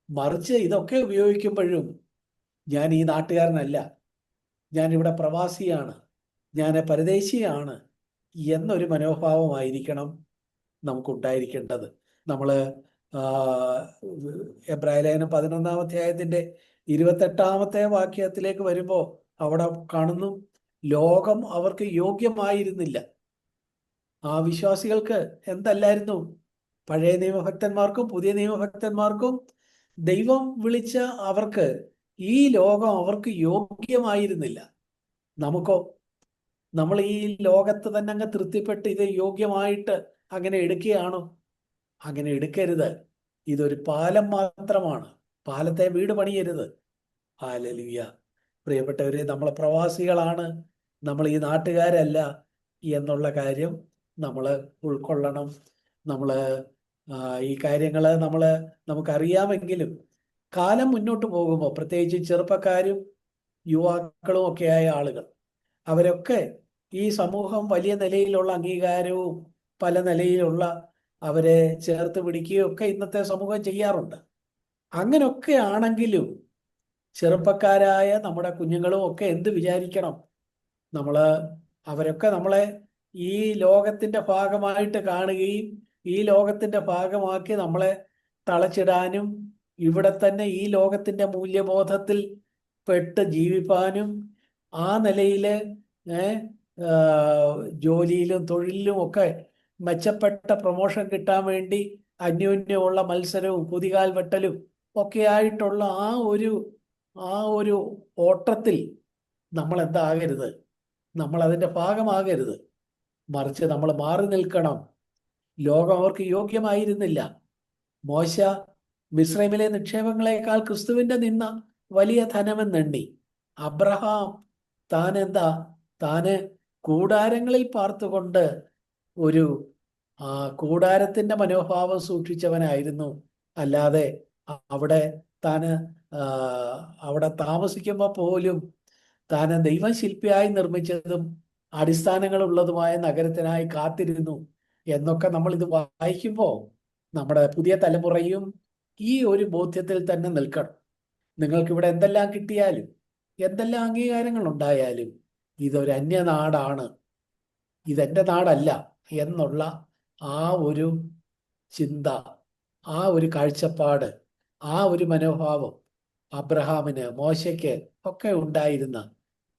മറിച്ച് ഇതൊക്കെ ഉപയോഗിക്കുമ്പോഴും ഞാൻ ഈ നാട്ടുകാരനല്ല, ഞാൻ ഇവിടെ പ്രവാസിയാണ്, ഞാൻ പരദേശിയാണ് എന്നൊരു മനോഭാവമായിരിക്കണം നമുക്കുണ്ടായിരിക്കേണ്ടത്. നമ്മൾ എബ്രായ ലേഖനം 11-ാം അധ്യായത്തിന്റെ 28-ാമത്തെ വാക്യത്തിലേക്ക് വരുമ്പോൾ അവിടെ കാണുന്നു, ലോകം അവർക്ക് യോഗ്യമായിരുന്നില്ല. ആ വിശ്വാസികൾക്ക് എന്തല്ലായിരുന്നു? പഴയ നിയമഭക്തന്മാർക്കും പുതിയ നിയമഭക്തന്മാർക്കും ദൈവം വിളിച്ച അവർക്ക് ഈ ലോകം അവർക്ക് യോഗ്യമായിരുന്നില്ല. നമുക്കോ? നമ്മൾ ഈ ലോകത്ത് തന്നെ അങ്ങ് തൃപ്തിപ്പെട്ട് ഇത് യോഗ്യമായിട്ട് അങ്ങനെ എടുക്കുകയാണോ? അങ്ങനെ എടുക്കരുത്. ഇതൊരു പാലം മാത്രമാണ്. പാലത്തെ വീട് പണിയരുത്. ഹല്ലേലൂയ. പ്രിയപ്പെട്ടവരെ, നമ്മൾ പ്രവാസികളാണ്, നമ്മൾ ഈ നാട്ടുകാരല്ല എന്നുള്ള കാര്യം നമ്മൾ ഉൾക്കൊള്ളണം. നമ്മൾ ഈ കാര്യങ്ങൾ നമുക്കറിയാമെങ്കിലും കാലം മുന്നോട്ട് പോകുമ്പോൾ, പ്രത്യേകിച്ച് ചെറുപ്പക്കാരും യുവാക്കളും ഒക്കെയായ ആളുകൾ, അവരൊക്കെ ഈ സമൂഹം വലിയ നിലയിലുള്ള അംഗീകാരവും പല നിലയിലുള്ള അവരെ ചേർത്ത് പിടിക്കുകയും ഒക്കെ ഇന്നത്തെ സമൂഹം ചെയ്യാറുണ്ട്. അങ്ങനൊക്കെ ആണെങ്കിലും ചെറുപ്പക്കാരായ നമ്മുടെ കുഞ്ഞുങ്ങളും ഒക്കെ എന്ത് വിചാരിക്കണം? അവരൊക്കെ നമ്മളെ ഈ ലോകത്തിന്റെ ഭാഗമായിട്ട് കാണുകയും ഈ ലോകത്തിന്റെ ഭാഗമാക്കി നമ്മളെ തളച്ചിടാനും ഇവിടെ തന്നെ ഈ ലോകത്തിന്റെ മൂല്യബോധത്തിൽ പെട്ട് ജീവിപ്പാനും ആ നിലയിൽ ജോലിയിലും തൊഴിലിലും ഒക്കെ മെച്ചപ്പെട്ട പ്രൊമോഷൻ കിട്ടാൻ വേണ്ടി അന്യോന്യമുള്ള മത്സരവും കുതികാൽ വെട്ടലും ഒക്കെ ആയിട്ടുള്ള ആ ഒരു ഓട്ടത്തിൽ നമ്മൾ എന്താകരുത്? നമ്മൾ അതിൻ്റെ ഭാഗമാകരുത്. മറിച്ച് നമ്മൾ മാറി നിൽക്കണം. ലോകം അവർക്ക് യോഗ്യമായിരുന്നില്ല. മോശ മിസ്രൈമിലെ നിക്ഷേപങ്ങളെക്കാൾ ക്രിസ്തുവിന്റെ നിന്ന വലിയ ധനമെന്നെണ്ണി. അബ്രഹാം താന് കൂടാരങ്ങളിൽ പാർത്തുകൊണ്ട് ഒരു കൂടാരത്തിന്റെ മനോഭാവം സൂക്ഷിച്ചവനായിരുന്നു. അല്ലാതെ അവിടെ താമസിക്കുമ്പോൾ പോലും താന് ദൈവശില്പിയായി നിർമ്മിച്ചതും അടിസ്ഥാനങ്ങളുള്ളതുമായ നഗരത്തിനായി കാത്തിരുന്നു എന്നൊക്കെ നമ്മൾ ഇത് വായിക്കുമ്പോൾ നമ്മുടെ പുതിയ തലമുറയും ഈ ഒരു ബോധ്യത്തിൽ തന്നെ നിൽക്കണം. നിങ്ങൾക്കിവിടെ എന്തെല്ലാം കിട്ടിയാലും എന്തെല്ലാം അംഗീകാരങ്ങൾ ഉണ്ടായാലും ഇതൊരു അന്യനാടാണ്, ഇതെന്റെ നാടല്ല എന്നുള്ള ആ ഒരു ചിന്ത, ആ ഒരു കാഴ്ചപ്പാട്, ആ ഒരു മനോഭാവം അബ്രഹാമിന്, മോശയ്ക്ക് ഒക്കെ ഉണ്ടായിരുന്ന,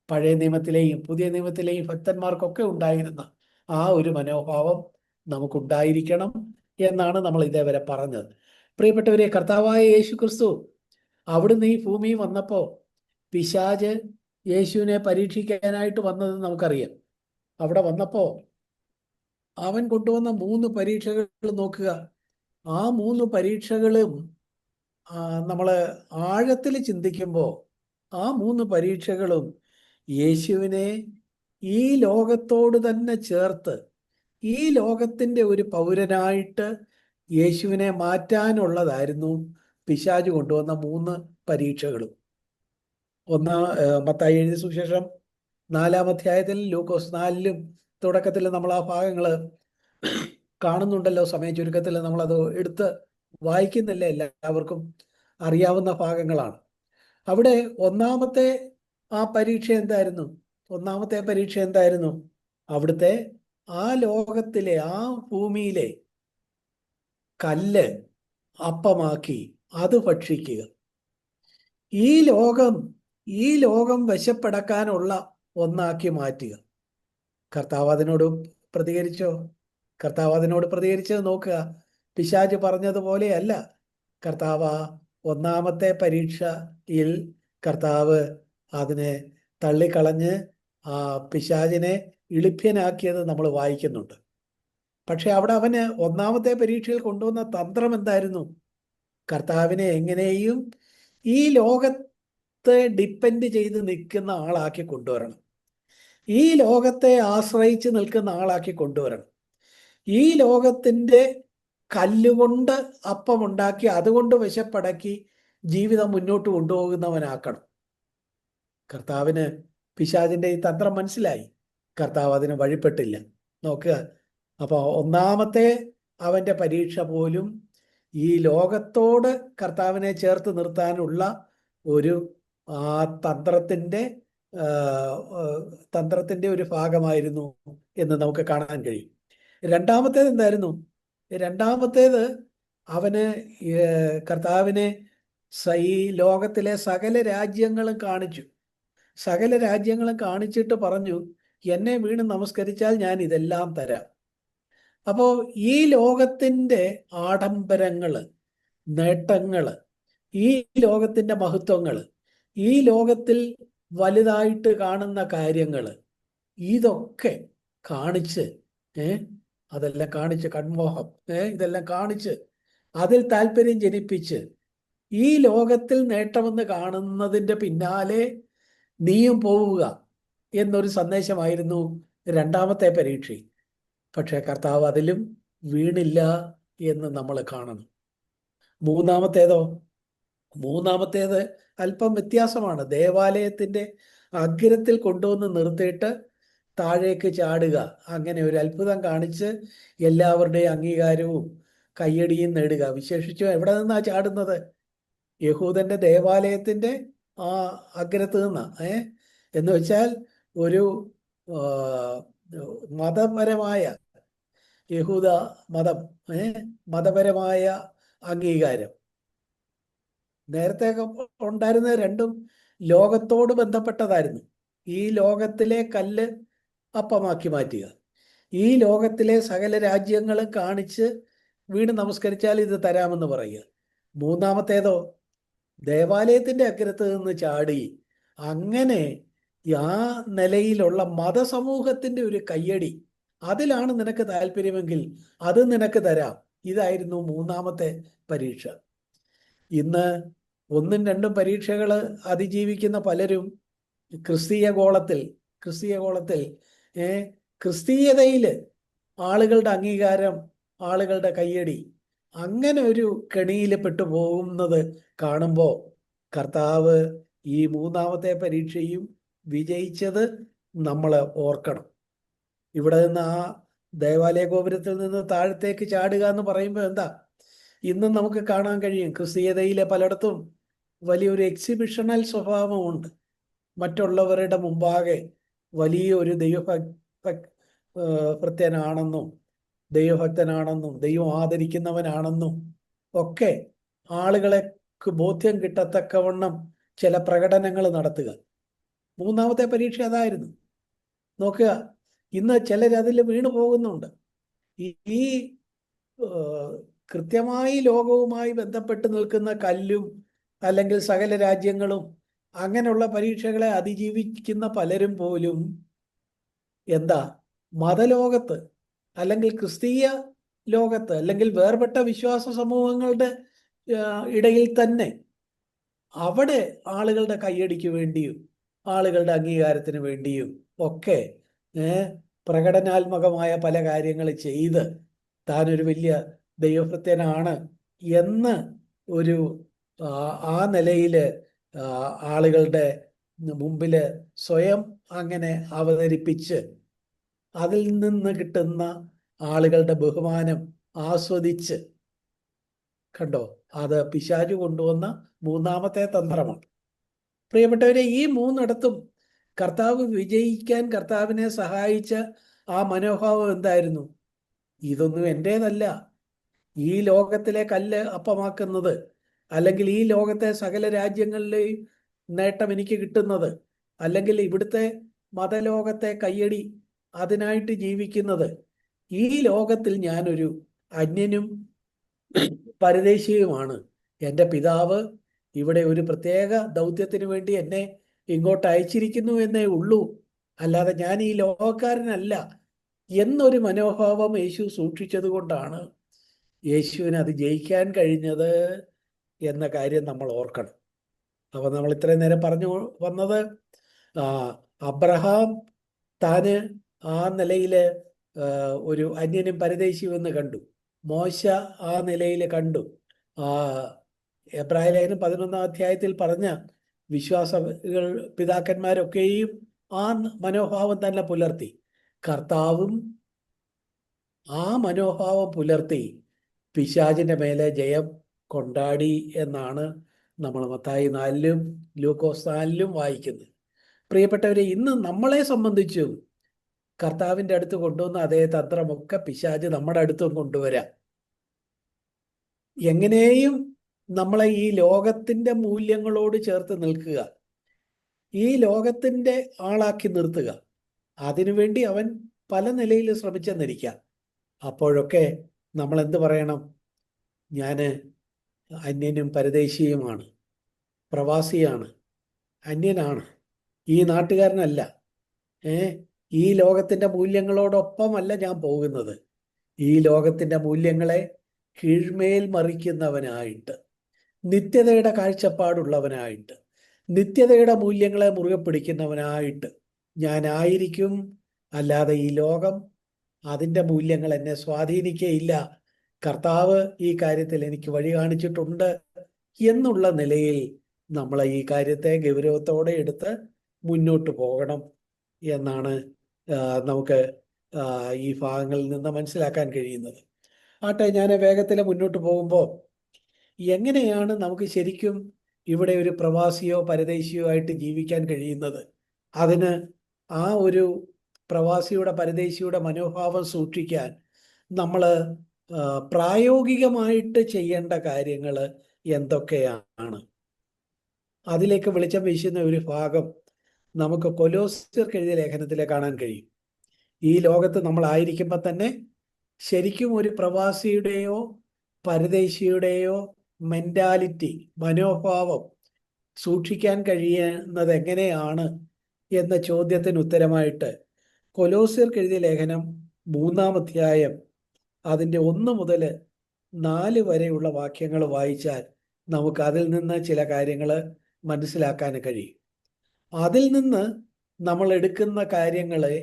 പഴയ നിയമത്തിലെയും പുതിയ നിയമത്തിലെയും ഭക്തന്മാർക്കൊക്കെ ഉണ്ടായിരുന്ന ആ ഒരു മനോഭാവം നമുക്കുണ്ടായിരിക്കണം എന്നാണ് നമ്മൾ ഇതേവരെ പറഞ്ഞത്. പ്രിയപ്പെട്ടവരെ, കർത്താവായ യേശു ക്രിസ്തു അവിടുന്ന് ഈ ഭൂമിയിൽ വന്നപ്പോൾ പിശാച് യേശുവിനെ പരീക്ഷിക്കാനായിട്ട് വന്നത് നമുക്കറിയാം. അവിടെ വന്നപ്പോൾ അവൻ കൊണ്ടുവന്ന 3 പരീക്ഷകൾ നോക്കുക. ആ 3 പരീക്ഷകളും നമ്മൾ ആഴത്തിൽ ചിന്തിക്കുമ്പോൾ ആ 3 പരീക്ഷകളും യേശുവിനെ ഈ ലോകത്തോട് തന്നെ ചേർത്ത് ഈ ലോകത്തിന്റെ ഒരു പൗരനായിട്ട് യേശുവിനെ മാറ്റാനുള്ളതായിരുന്നു പിശാച് കൊണ്ടുവന്ന 3 പരീക്ഷകളും. മത്തായി എഴുതിയ സുവിശേഷം 4-ാം അധ്യായത്തിൽ, ലൂക്കോസ് 4-ലും തുടക്കത്തിൽ നമ്മൾ ആ ഭാഗങ്ങൾ കാണുന്നുണ്ടല്ലോ. സമയ ചുരുക്കത്തിൽ നമ്മളത് എടുത്ത് വായിക്കുന്നില്ല, എല്ലാവർക്കും അറിയാവുന്ന ഭാഗങ്ങളാണ്. അവിടെ ഒന്നാമത്തെ പരീക്ഷ എന്തായിരുന്നു? അവിടുത്തെ ആ ലോകത്തിലെ, ആ ഭൂമിയിലെ കല്ല് അപ്പമാക്കി അത് ഭക്ഷിക്കുക. ഈ ലോകം വശപ്പടക്കാനുള്ള ഒന്നാക്കി മാറ്റുക. കർത്താവ് അതിനോട് പ്രതികരിച്ചത് നോക്കുക. പിശാച് പറഞ്ഞതുപോലെയല്ല. കർത്താവ് ഒന്നാമത്തെ പരീക്ഷയിൽ കർത്താവ് അതിനെ തള്ളിക്കളഞ്ഞ് പിശാചിനെ ഇളിഭ്യനാക്കിയത് നമ്മൾ വായിക്കുന്നുണ്ട്. പക്ഷെ അവിടെ അവന് ഒന്നാമത്തെ പരീക്ഷയിൽ കൊണ്ടുവന്ന തന്ത്രം എന്തായിരുന്നു? കർത്താവിനെ എങ്ങനെയും ഈ ലോകത്തെ ഡിപ്പെൻഡ് ചെയ്ത് നിൽക്കുന്ന ആളാക്കി കൊണ്ടുവരണം, ഈ ലോകത്തെ ആശ്രയിച്ച് നിൽക്കുന്ന ആളാക്കി കൊണ്ടുവരണം, ഈ ലോകത്തിൻ്റെ കല്ലുകൊണ്ട് അപ്പമുണ്ടാക്കി അതുകൊണ്ട് വിശപ്പടക്കി ജീവിതം മുന്നോട്ട് കൊണ്ടുപോകുന്നവനാക്കണം. കർത്താവിന് പിശാചിന്റെ ഈ തന്ത്രം മനസ്സിലായി. കർത്താവ് അതിന് വഴിപ്പെട്ടില്ല. നോക്കുക, അപ്പോൾ ഒന്നാമത്തെ അവൻ്റെ പരീക്ഷ പോലും ഈ ലോകത്തോട് കർത്താവിനെ ചേർത്ത് നിർത്താനുള്ള ഒരു ആ തന്ത്രത്തിൻ്റെ തന്ത്രത്തിൻ്റെ ഒരു ഭാഗമായിരുന്നു എന്ന് നമുക്ക് കാണാൻ കഴിയും. രണ്ടാമത്തേത് എന്തായിരുന്നു? രണ്ടാമത്തേത് അവന് കർത്താവിനെ ഈ ലോകത്തിലെ സകല രാജ്യങ്ങളും കാണിച്ചു. സകല രാജ്യങ്ങളും കാണിച്ചിട്ട് പറഞ്ഞു, എന്നെ വീണ് നമസ്കരിച്ചാൽ ഞാൻ ഇതെല്ലാം തരാം. അപ്പോൾ ഈ ലോകത്തിൻ്റെ ആഡംബരങ്ങൾ, നേട്ടങ്ങൾ, ഈ ലോകത്തിൻ്റെ മഹത്വങ്ങൾ, ഈ ലോകത്തിൽ വലുതായിട്ട് കാണുന്ന കാര്യങ്ങൾ, ഇതൊക്കെ കാണിച്ച് അതെല്ലാം കാണിച്ച് കൺമോഹം ഇതെല്ലാം കാണിച്ച് അതിൽ താല്പര്യം ജനിപ്പിച്ച് ഈ ലോകത്തിൽ നേട്ടമെന്ന് കാണുന്നതിൻ്റെ പിന്നാലെ നീയും പോവുക എന്നൊരു സന്ദേശമായിരുന്നു രണ്ടാമത്തെ പരീക്ഷ. പക്ഷേ കർത്താവ് അതിലും വീണില്ല എന്ന് നമ്മൾ കാണണം. മൂന്നാമത്തേത് അല്പം വ്യത്യാസമാണ്. ദേവാലയത്തിൻ്റെ അഗ്രത്തിൽ കൊണ്ടുവന്ന് നിർത്തിയിട്ട് താഴേക്ക് ചാടുക, അങ്ങനെ ഒരു അത്ഭുതം കാണിച്ച് എല്ലാവരുടെയും അംഗീകാരവും കയ്യടിയും നേടുക. വിശേഷിച്ചും എവിടെ നിന്നാ ചാടുന്നത്? യഹൂദന്റെ ദേവാലയത്തിൻ്റെ ആ അഗ്രത്ത് നിന്നാ. എന്ന് വെച്ചാൽ ഒരു മതപരമായ യഹൂദ മതം മതപരമായ അംഗീകാരം. നേരത്തെ ഉണ്ടായിരുന്ന രണ്ടും ലോകത്തോട് ബന്ധപ്പെട്ടതായിരുന്നു. ഈ ലോകത്തിലെ കല്ല് അപ്പമാക്കി മാറ്റുക, ഈ ലോകത്തിലെ സകല രാജ്യങ്ങളും കാണിച്ച് വീണ് നമസ്കരിച്ചാൽ ഇത് തരാമെന്ന് പറയുക. മൂന്നാമത്തേതോ ദേവാലയത്തിൻ്റെ അഗ്രത്ത് നിന്ന് ചാടി അങ്ങനെ ആ നിലയിലുള്ള മതസമൂഹത്തിൻ്റെ ഒരു കയ്യടി, അതിലാണ് നിനക്ക് താല്പര്യമെങ്കിൽ അത് നിനക്ക് തരാം. ഇതായിരുന്നു മൂന്നാമത്തെ പരീക്ഷ. ഇന്ന് ഒന്നും രണ്ടും പരീക്ഷകൾ അതിജീവിക്കുന്ന പലരും ക്രിസ്തീയ ഗോളത്തിൽ ക്രിസ്തീയതയിൽ ആളുകളുടെ അംഗീകാരം, ആളുകളുടെ കയ്യടി, അങ്ങനെ ഒരു കെണിയിൽ പെട്ടു പോകുന്നത് കാണുമ്പോൾ കർത്താവ് ഈ മൂന്നാമത്തെ പരീക്ഷയും വിജയിച്ചത് നമ്മൾ ഓർക്കണം. ഇവിടെ നിന്ന് ആ ദേവാലയ ഗോപുരത്തിൽ നിന്ന് താഴത്തേക്ക് ചാടുക എന്ന് പറയുമ്പോൾ എന്താ? ഇന്നും നമുക്ക് കാണാൻ കഴിയും ക്രിസ്തീയതയിലെ പലയിടത്തും വലിയൊരു എക്സിബിഷണൽ സ്വഭാവമുണ്ട്. മറ്റുള്ളവരുടെ മുമ്പാകെ വലിയൊരു ഭക്തനാണെന്നും ദൈവഭക്തനാണെന്നും ദൈവം ആദരിക്കുന്നവനാണെന്നും ഒക്കെ ആളുകളെക്ക് ബോധ്യം കിട്ടത്തക്കവണ്ണം ചില പ്രകടനങ്ങൾ നടത്തുക. മൂന്നാമത്തെ പരീക്ഷ അതായിരുന്നു. നോക്കുക, ഇന്ന് ചിലരതിൽ വീണു പോകുന്നുണ്ട്. ഈ കൃത്യമായി ലോകവുമായി ബന്ധപ്പെട്ട് നിൽക്കുന്ന കല്ലും അല്ലെങ്കിൽ സകല രാജ്യങ്ങളും അങ്ങനെയുള്ള പരീക്ഷകളെ അതിജീവിക്കുന്ന പലരും പോലും എന്താ മതലോകത്ത് അല്ലെങ്കിൽ ക്രിസ്തീയ ലോകത്ത് അല്ലെങ്കിൽ വേർപെട്ട വിശ്വാസ സമൂഹങ്ങളുടെ ഇടയിൽ തന്നെ അവിടെ ആളുകളുടെ കയ്യടിക്ക് വേണ്ടിയും ആളുകളുടെ അംഗീകാരത്തിന് വേണ്ടിയും ഒക്കെ പ്രകടനാത്മകമായ പല കാര്യങ്ങൾ ചെയ്ത് താനൊരു വലിയ ദൈവഭക്തനാണ് എന്ന് ഒരു ആ നിലയിൽ ആളുകളുടെ മുമ്പിൽ സ്വയം അങ്ങനെ അവതരിപ്പിച്ച് അതിൽ നിന്ന് കിട്ടുന്ന ആളുകളുടെ ബഹുമാനം ആസ്വദിച്ച്, കണ്ടോ, അത് പിശാചു കൊണ്ടുവന്ന മൂന്നാമത്തെ തന്ത്രമാണ്. പ്രിയപ്പെട്ടവരെ, ഈ മൂന്നിടത്തും കർത്താവ് വിജയിക്കാൻ കർത്താവിനെ സഹായിച്ച ആ മനോഭാവം എന്തായിരുന്നു? ഇതൊന്നും എൻ്റേതല്ല, ഈ ലോകത്തിലെ കല്ല് അപ്പമാക്കുന്നത് അല്ലെങ്കിൽ ഈ ലോകത്തെ സകല രാജ്യങ്ങളിലെയും നേട്ടം എനിക്ക് കിട്ടുന്നത് അല്ലെങ്കിൽ ഇവിടുത്തെ മതലോകത്തെ കയ്യടി അതിനായിട്ട് ജീവിക്കുന്നത്, ഈ ലോകത്തിൽ ഞാനൊരു അന്യനും പരദേശിയുമാണ്. എൻ്റെ പിതാവ് ഇവിടെ ഒരു പ്രത്യേക ദൗത്യത്തിന് വേണ്ടി എന്നെ ഇങ്ങോട്ട് അയച്ചിരിക്കുന്നു എന്നേ ഉള്ളൂ, അല്ലാതെ ഞാൻ ഈ ലോകക്കാരനല്ല എന്നൊരു മനോഭാവം യേശു സൂക്ഷിച്ചത് കൊണ്ടാണ് യേശുവിന് അത് ജയിക്കാൻ കഴിഞ്ഞത് എന്ന കാര്യം നമ്മൾ ഓർക്കണം. അപ്പോൾ നമ്മൾ ഇത്രയും നേരം പറഞ്ഞു വന്നത് അബ്രഹാം താന് ആ നിലയിൽ ഒരു അന്യനും പരദേശിയും എന്ന് കണ്ടു. മോശ ആ നിലയിൽ കണ്ടു. എബ്രായ ലേഖനം 11-ാം അധ്യായത്തിൽ പറഞ്ഞ വിശ്വാസികൾ പിതാക്കന്മാരൊക്കെയും ആ മനോഭാവം തന്നെ പുലർത്തി. കർത്താവും ആ മനോഭാവം പുലർത്തി പിശാചിന്റെ മേലെ ജയം കൊണ്ടാടി എന്നാണ് നമ്മൾ മത്തായി 4-ലും ലൂക്കോസ് 4-ലും വായിക്കുന്നത്. പ്രിയപ്പെട്ടവരെ, ഇന്ന് നമ്മളെ സംബന്ധിച്ചും കർത്താവിൻ്റെ അടുത്ത് കൊണ്ടുവന്ന അതേ തന്ത്രമൊക്കെ പിശാച് നമ്മുടെ അടുത്തും കൊണ്ടുവരാം. എങ്ങനെയും നമ്മളെ ഈ ലോകത്തിൻ്റെ മൂല്യങ്ങളോട് ചേർത്ത് നിൽക്കുക, ഈ ലോകത്തിൻ്റെ ആളാക്കി നിർത്തുക. അതിനുവേണ്ടി അവൻ പല നിലയിൽ ശ്രമിച്ചെന്നിരിക്കാം. അപ്പോഴൊക്കെ നമ്മൾ എന്ത് പറയണം? ഞാൻ അന്യനും പരദേശിയുമാണ്, പ്രവാസിയാണ്, അന്യനാണ്, ഈ നാട്ടുകാരനല്ല. ഈ ലോകത്തിൻ്റെ മൂല്യങ്ങളോടൊപ്പമല്ല ഞാൻ പോകുന്നത്. ഈ ലോകത്തിൻ്റെ മൂല്യങ്ങളെ കീഴ്മേൽ മറിക്കുന്നവനായിട്ട്, നിത്യതയുടെ കാഴ്ചപ്പാടുള്ളവനായിട്ട്, നിത്യതയുടെ മൂല്യങ്ങളെ മുറുകെ പിടിക്കുന്നവനായിട്ട് ഞാനായിരിക്കും. അല്ലാതെ ഈ ലോകം, അതിൻ്റെ മൂല്യങ്ങൾ എന്നെ സ്വാധീനിക്കുകയില്ല. കർത്താവ് ഈ കാര്യത്തിൽ എനിക്ക് വഴി കാണിച്ചിട്ടുണ്ട് എന്നുള്ള നിലയിൽ നമ്മൾ ഈ കാര്യത്തെ ഗൗരവത്തോടെ എടുത്ത് മുന്നോട്ട് പോകണം എന്നാണ് നമുക്ക് ഈ ഭാഗങ്ങളിൽ നിന്ന് മനസ്സിലാക്കാൻ കഴിയുന്നത്. ആട്ടെ, ഞാൻ വേഗത്തിൽ മുന്നോട്ട് പോകുമ്പോൾ എങ്ങനെയാണ് നമുക്ക് ശരിക്കും ഇവിടെ ഒരു പ്രവാസിയോ പരദേശിയോ ആയിട്ട് ജീവിക്കാൻ കഴിയുന്നത്? അതിന് ആ ഒരു പ്രവാസിയുടെ പരദേശിയുടെ മനോഭാവം സൂക്ഷിക്കാൻ നമ്മൾ പ്രായോഗികമായിട്ട് ചെയ്യേണ്ട കാര്യങ്ങൾ എന്തൊക്കെയാണ്? അതിലേക്ക് വെളിച്ചം വീശുന്ന ഒരു ഭാഗം നമുക്ക് കൊലോസ്യർക്ക് എഴുതിയ ലേഖനത്തിൽ കാണാൻ കഴിയും. ഈ ലോകത്ത് നമ്മളായിരിക്കുമ്പോൾ തന്നെ ശരിക്കും ഒരു പ്രവാസിയുടെയോ പരദേശിയുടെയോ മെന്റാലിറ്റി, മനോഭാവം സൂക്ഷിക്കാൻ കഴിയുന്നത് എങ്ങനെയാണ് എന്ന ചോദ്യത്തിന് ഉത്തരമായിട്ട് കൊലോസ്യർക്ക് എഴുതിയ ലേഖനം 3-ാം അധ്യായം അതിൻ്റെ 1 മുതൽ 4 വരെയുള്ള വാക്യങ്ങൾ വായിച്ചാൽ നമുക്ക് അതിൽ നിന്ന് ചില കാര്യങ്ങൾ മനസ്സിലാക്കാൻ കഴിയും. അതിൽ നിന്ന് നമ്മൾ എടുക്കുന്ന കാര്യങ്ങളെ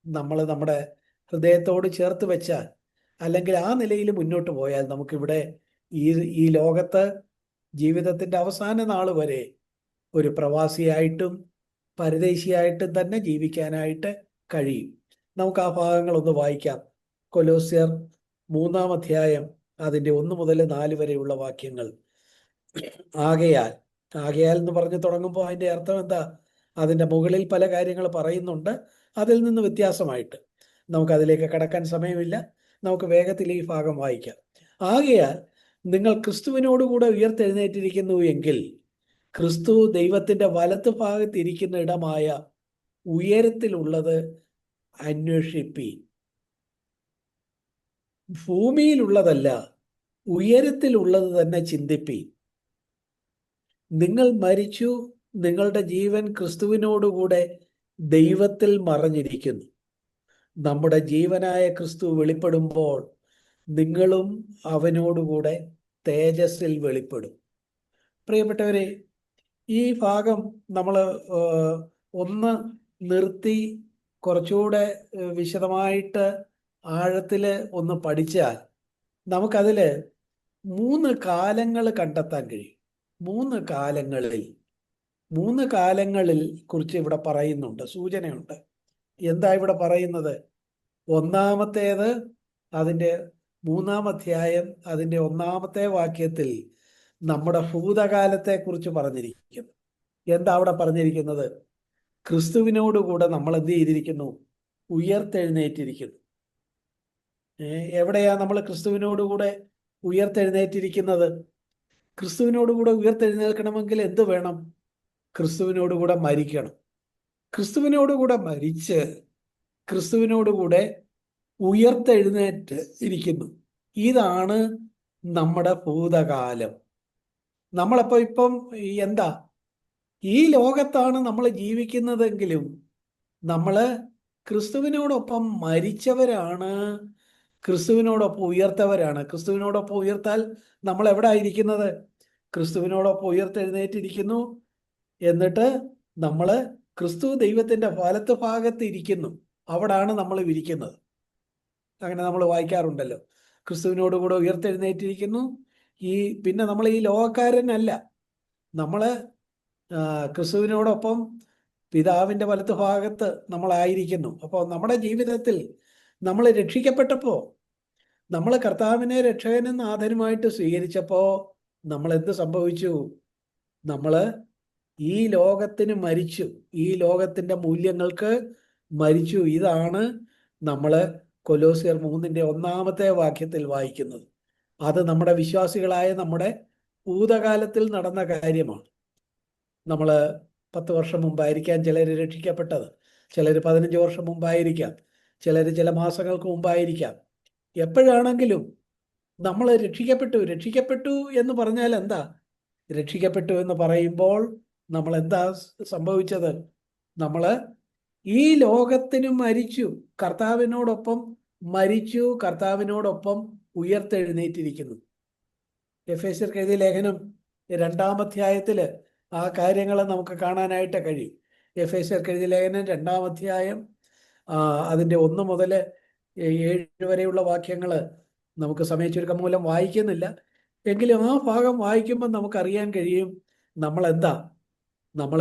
നമ്മൾ നമ്മുടെ ഹൃദയത്തോട് ചേർത്ത് വെച്ചാൽ, അല്ലെങ്കിൽ ആ നിലയിൽ മുന്നോട്ട് പോയാൽ നമുക്കിവിടെ ഈ ലോകത്ത് ജീവിതത്തിൻ്റെ അവസാന നാൾ വരെ ഒരു പ്രവാസിയായിട്ടും പരദേശിയായിട്ടും തന്നെ ജീവിക്കാനായിട്ട് കഴിയും. നമുക്ക് ആ ഭാഗങ്ങളൊന്ന് വായിക്കാം. കൊലോസ്യർ 3-ാം അധ്യായം അതിൻ്റെ 1 മുതൽ 4 വരെയുള്ള വാക്യങ്ങൾ. ആകയാൽ എന്ന് പറഞ്ഞ് തുടങ്ങുമ്പോൾ അതിൻ്റെ അർത്ഥം എന്താ? അതിൻ്റെ മുകളിൽ പല കാര്യങ്ങൾ പറയുന്നുണ്ട്, അതിൽ നിന്ന് വ്യത്യാസമായിട്ട്. നമുക്കതിലേക്ക് കടക്കാൻ സമയമില്ല, നമുക്ക് വേഗത്തിൽ ഈ ഭാഗം വായിക്കാം. ആകയാൽ നിങ്ങൾ ക്രിസ്തുവിനോടുകൂടെ ഉയർത്തെഴുന്നേറ്റിരിക്കുന്നു എങ്കിൽ ക്രിസ്തു ദൈവത്തിൻ്റെ വലത്ത് ഭാഗത്തിരിക്കുന്ന ഇടമായ ഉയരത്തിലുള്ളത് അന്വേഷിപ്പീൻ. ഭൂമിയിലുള്ളതല്ല, ഉയരത്തിലുള്ളത് തന്നെ ചിന്തിപ്പീൻ. നിങ്ങൾ മരിച്ചു, നിങ്ങളുടെ ജീവൻ ക്രിസ്തുവിനോടുകൂടെ ദൈവത്തിൽ മറഞ്ഞിരിക്കുന്നു. നമ്മുടെ ജീവനായ ക്രിസ്തു വെളിപ്പെടുമ്പോൾ നിങ്ങളും അവനോടുകൂടെ തേജസ്സിൽ വെളിപ്പെടും. പ്രിയപ്പെട്ടവരെ, ഈ ഭാഗം നമ്മൾ ഒന്ന് നിർത്തി കുറച്ചുകൂടെ വിശദമായിട്ട് ആഴത്തിൽ ഒന്ന് പഠിച്ചാൽ നമുക്കതിൽ 3 കാലങ്ങൾ കണ്ടെത്താൻ കഴിയും. 3 കാലങ്ങളിൽ കുറിച്ച് ഇവിടെ പറയുന്നുണ്ട്, സൂചനയുണ്ട്. എന്താ ഇവിടെ പറയുന്നത്? ഒന്നാമത്തേത് അതിൻ്റെ 3-ാം അധ്യായം അതിൻ്റെ 1-ാമത്തെ വാക്യത്തിൽ നമ്മുടെ ഭൂതകാലത്തെക്കുറിച്ച് പറഞ്ഞിരിക്കുന്നു. എന്താ അവിടെ പറഞ്ഞിരിക്കുന്നത്? ക്രിസ്തുവിനോടുകൂടെ നമ്മൾ എന്ത് ചെയ്തിരിക്കുന്നു? ഉയർത്തെഴുന്നേറ്റിരിക്കുന്നു. എവിടെയാ നമ്മൾ ക്രിസ്തുവിനോടുകൂടെ ഉയർത്തെഴുന്നേറ്റിരിക്കുന്നത്? ക്രിസ്തുവിനോടുകൂടെ ഉയർത്തെഴുന്നേൽക്കണമെങ്കിൽ എന്ത് വേണം? ക്രിസ്തുവിനോടുകൂടെ മരിക്കണം. ക്രിസ്തുവിനോടുകൂടെ മരിച്ച് ക്രിസ്തുവിനോടുകൂടെ ഉയർത്തെഴുന്നേറ്റ് ഇരിക്കുന്നു. ഇതാണ് നമ്മുടെ ഭൂതകാലം. നമ്മളപ്പോൾ ഇപ്പം എന്താ, ഈ ലോകത്താണ് നമ്മൾ ജീവിക്കുന്നതെങ്കിലും നമ്മൾ ക്രിസ്തുവിനോടൊപ്പം മരിച്ചവരാണ്, ക്രിസ്തുവിനോടൊപ്പം ഉയർത്തവരാണ്. ക്രിസ്തുവിനോടൊപ്പം ഉയർത്താൽ നമ്മൾ എവിടെ ആയിരിക്കുന്നത്? ക്രിസ്തുവിനോടൊപ്പം ഉയർത്തെഴുന്നേറ്റിരിക്കുന്നു. എന്നിട്ട് നമ്മൾ ക്രിസ്തു ദൈവത്തിൻ്റെ വലത്ത് ഭാഗത്ത് ഇരിക്കുന്നു. അവിടാണ് നമ്മൾ ഇരിക്കുന്നത്. അങ്ങനെ നമ്മൾ വായിക്കാറുണ്ടല്ലോ, ക്രിസ്തുവിനോടുകൂടെ ഉയർത്തെഴുന്നേറ്റിരിക്കുന്നു. പിന്നെ നമ്മൾ ഈ ലോകക്കാരനല്ല, നമ്മൾ ക്രിസ്തുവിനോടൊപ്പം പിതാവിൻ്റെ വലത്ത് ഭാഗത്ത് നമ്മളായിരിക്കുന്നു. അപ്പോൾ നമ്മുടെ ജീവിതത്തിൽ നമ്മൾ രക്ഷിക്കപ്പെട്ടപ്പോൾ നമ്മൾ കർത്താവിനെ രക്ഷകനും നാഥനുമായിട്ട് സ്വീകരിച്ചപ്പോ നമ്മൾ എന്ത് സംഭവിച്ചു? നമ്മള് ഈ ലോകത്തിന് മരിച്ചു, ഈ ലോകത്തിന്റെ മൂല്യങ്ങൾക്ക് മരിച്ചു. ഇതാണ് നമ്മള് കൊലോസ്യർ 3:1 ഒന്നാമത്തെ വാക്യത്തിൽ വായിക്കുന്നത്. അത് നമ്മുടെ വിശ്വാസികളായ നമ്മുടെ ഭൂതകാലത്തിൽ നടന്ന കാര്യമാണ്. നമ്മൾ 10 വർഷം മുമ്പായിരിക്കാം ചിലർ രക്ഷിക്കപ്പെട്ടത്, ചിലർ 15 വർഷം മുമ്പായിരിക്കാം, ചിലർ ചില മാസങ്ങൾക്ക് മുമ്പായിരിക്കാം. എപ്പോഴാണെങ്കിലും നമ്മൾ രക്ഷിക്കപ്പെട്ടു. രക്ഷിക്കപ്പെട്ടു എന്ന് പറഞ്ഞാൽ എന്താ? രക്ഷിക്കപ്പെട്ടു എന്ന് പറയുമ്പോൾ നമ്മൾ എന്താ സംഭവിച്ചത്? നമ്മൾ ഈ ലോകത്തിന് മരിച്ചു, കർത്താവിനോടൊപ്പം മരിച്ചു, കർത്താവിനോടൊപ്പം ഉയർത്തെഴുന്നേറ്റിരിക്കുന്നു. എഫേസ്യർക്ക് എഴുതിയ ലേഖനം 2-ാം അധ്യായത്തിൽ ആ കാര്യങ്ങൾ നമുക്ക് കാണാനായിട്ട് കഴിയും. എഫേസ്യർക്ക് എഴുതിയ ലേഖനം 2-ാം അധ്യായം അതിൻ്റെ 1 മുതൽ 7 വരെയുള്ള വാക്യങ്ങൾ നമുക്ക് സമയച്ചുരുക്കം മൂലം വായിക്കുന്നില്ല. എങ്കിലും ആ ഭാഗം വായിക്കുമ്പോൾ നമുക്കറിയാൻ കഴിയും നമ്മൾ എന്താ. നമ്മൾ